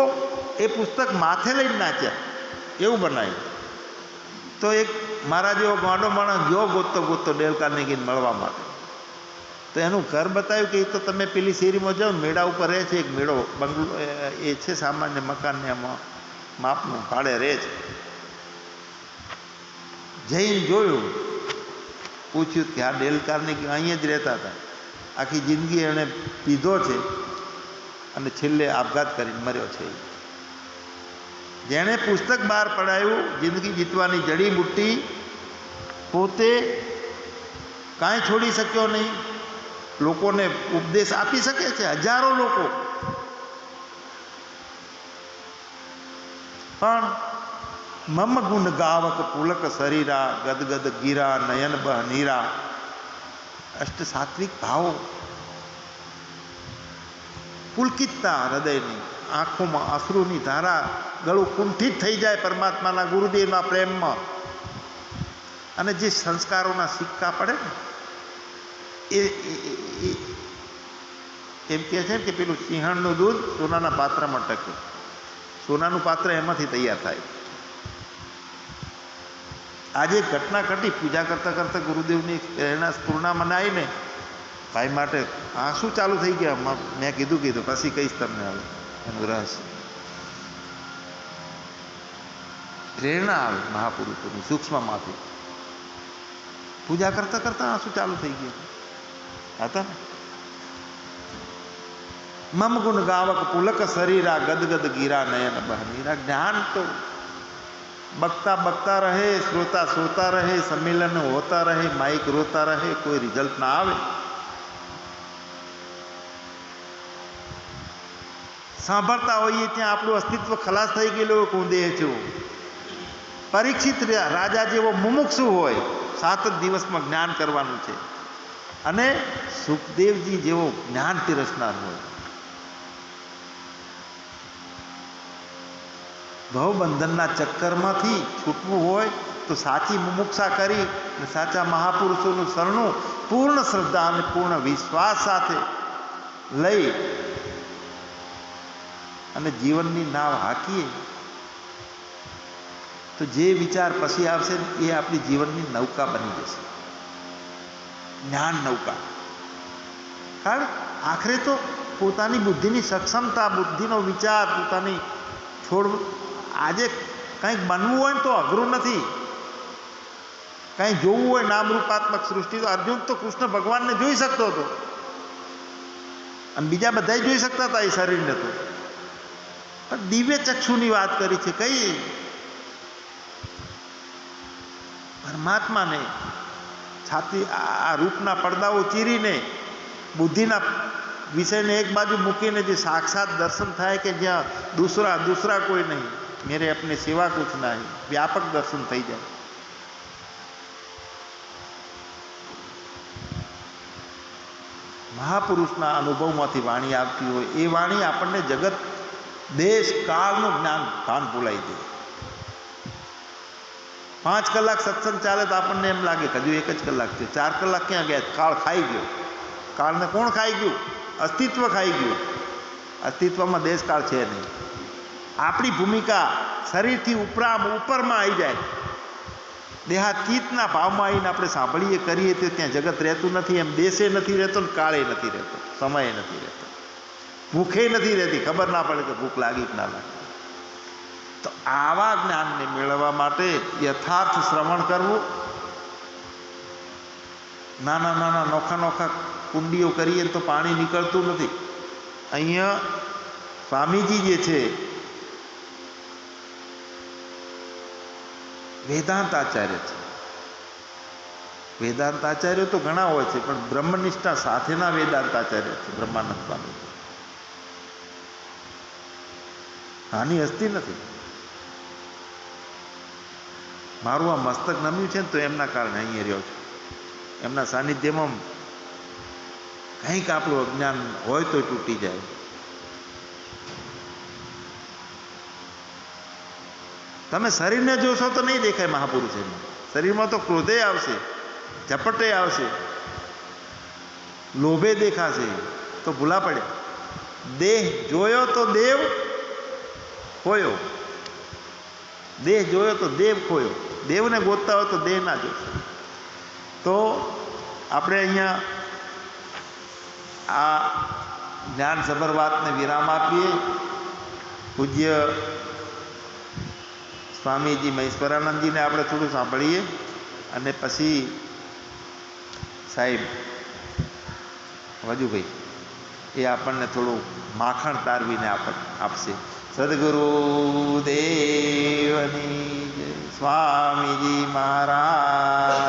એ પુસ્તક માથે લઈને નાચ્યા એવું બનાવ્યું. તો એક મારા જેવો ગાંડો માણસ જો ગોતતો ડેલ કાર્નેગીને મળવા માટે, તો એનું ઘર બતાવ્યું કે એ તો તમે પેલી શેરીમાં જાઓ ને, મેળા ઉપર રહે છે. એક મેળો બંગલો એ છે, સામાન્ય મકાનને એમાં માપનું ભાડે રહે છે. જઈને જોયું, પૂછ્યું કે આ ડેલ કાર્નેગી અહીંયા જ રહેતા હતા, આખી જિંદગી એણે પીધો છે અને છેલ્લે આપઘાત કરીને મર્યો છે. જેણે પુસ્તક બહાર પડાયું જિંદગી જીતવાની જડીબુટ્ટી, પોતે કાંઈ છોડી શક્યો નહીં, લોકોને ઉપદેશ આપી શકે છે, હજારો લોકો. પણ મમ ગુણ ગાવક પુલક શરીરા, ગદગદ ગીરા, નયન બહ નીરા. અષ્ટ સાત્વિક ભાવો, પુલકિતતા હૃદયની, આંખોમાં અશ્રુની ધારા, ગળું કુંઠિત થઈ જાય પરમાત્માના ગુરુદેવના પ્રેમમાં. અને જે સંસ્કારોના સિક્કા પડે ને, એ એમ કહે છે કે પેલું સિંહણનું દૂધ સોનાના પાત્રમાં ટકે. સોનાનું પાત્ર એમાંથી તૈયાર થાય. આજે ઘટના ઘટી, પૂજા કરતાં કરતાં ગુરુદેવની પ્રેરણા સ્ફૂર્ણા મને આવીને ભાઈ માટે આંસુ ચાલુ થઈ ગયા. મેં કીધું પછી કહીશ તમને હવે એનું રહસ્ય. પ્રેરણા આવે મહાપુરુષોની સૂક્ષ્મમાંથી. પૂજા કરતાં કરતાં આંસુ ચાલુ થઈ ગયા હતા ને. મમ ગુણ ગાવક પુલક શરીરા, ગદગદ ગીરા, નયન બહનીરા. જ્ઞાન તો બકતા રહે, શ્રોતા સોતા રહે, સંમેલન હોતા રહે, માઇક રોતા રહે, કોઈ રિઝલ્ટ ના આવે. સાંભળતા હોઈએ ત્યાં આપણું અસ્તિત્વ ખલાસ થઈ ગયેલું હોય, હું દેહ છું. પરીક્ષિત રાજા જેવો મુમુક્ષુ હોય, 7 જ દિવસમાં જ્ઞાન કરવાનું છે, અને સુખદેવજી જેવો જ્ઞાન તિરસનાર હોય. ભવબંધનના ચક્કરમાંથી છૂટવું હોય તો સાચી મુમુક્ષા કરી અને સાચા મહાપુરુષોનું શરણું પૂર્ણ શ્રદ્ધા અને પૂર્ણ વિશ્વાસ સાથે લઈ અને જીવનની નાવ હાંકીએ તો જે વિચાર પછી આવશે એ આપણી જીવનની નૌકા બની જશે, જ્ઞાન નૌકા. કારણ આખરે તો પોતાની બુદ્ધિની સક્ષમતા, બુદ્ધિનો વિચાર પોતાની છોડ. આજે કંઈક બનવું હોય ને તો અઘરું નથી. કંઈ જોવું હોય નામરૂપાત્મક સૃષ્ટિ, તો અર્જુન તો કૃષ્ણ ભગવાનને જોઈ શકતો હતો અને બીજા બધા જોઈ શકતા હતા એ શરીરને. તો પણ દિવ્ય ચક્ષુની વાત કરી છે. કઈ પરમાત્માને છાતી આ રૂપના પડદાઓ ચીરીને બુદ્ધિના વિષયને એક બાજુ મૂકીને જે સાક્ષાત દર્શન થાય કે જ્યાં દૂસરા કોઈ નહીં, મેરે अपने सिवा कुछ नहीं, વ્યાપક દર્શન થઈ જાય. મહાપુરુષના અનુભવમાંથી વાણી આવતી હોય, એ વાણી આપણને જગત દેશ કાળનું જ્ઞાન ભાન ભૂલાઈ દે. 5 કલાક સત્સંગ ચાલે તો આપણને એમ લાગે કે હજુ 1 જ કલાક છે. 4 કલાક ક્યાં ગયા? કાળ ખાઈ ગયો. કાળને કોણ ખાઈ ગયું? અસ્તિત્વ ખાઈ ગયું. અસ્તિત્વમાં દેશકાળ છે નહીં. આપણી ભૂમિકા શરીરથી ઉપરમાં આવી જાય, દેહાતીતના ભાવમાં આવીને આપણે સાંભળીએ કરીએ તો ત્યાં જગત રહેતું નથી. એમ દેશે નથી રહેતો ને કાળે નથી રહેતો, સમયે નથી રહેતો, ભૂખે નથી રહેતી. ખબર ના પડે કે ભૂખ લાગી કે ના લાગી. તો આવા જ્ઞાનને મેળવવા માટે યથાર્થ શ્રવણ કરવું. નાના નોખા કુંડીઓ કરીએ તો પાણી નીકળતું નથી. અહીંયા સ્વામીજી જે છે વેદાંત આચાર્ય છે. વેદાંત આચાર્ય તો ઘણા હોય છે, પણ બ્રહ્મનિષ્ઠા સાથેના વેદાંત આચાર્ય છે બ્રહ્માનંદ સ્વામી. હાની હસ્તી નથી. મારું આ મસ્તક નમ્યું છે ને તો એમના કારણે અહીંયા રહ્યો છું. એમના સાનિધ્યમાં કંઈક આપણું અજ્ઞાન હોય તો તૂટી જાય. તમે શરીરને જોશો તો નહીં દેખાય મહાપુરુષ. એમાં શરીરમાં તો ક્રોધે આવશે, ઝપટે આવશે, લોભે દેખાશે, તો ભૂલા પડ્યા. દેહ જોયો તો દેવ ખોયો, દેહ જોયો તો દેવ ખોયો. દેવને ગોતતા હોય તો દેહ ના જોશો. તો આપણે અહીંયા આ જ્ઞાન સભર વાતને વિરામ આપીએ. પૂજ્ય સ્વામીજી મહેશ્વરાનંદજીને આપણે થોડું સાંભળીએ અને પછી સાહેબ વજુભાઈ એ આપણને થોડું માખણ તારવીને આપશે. સદગુરુ દેવની જય. સ્વામીજી મહારાજ.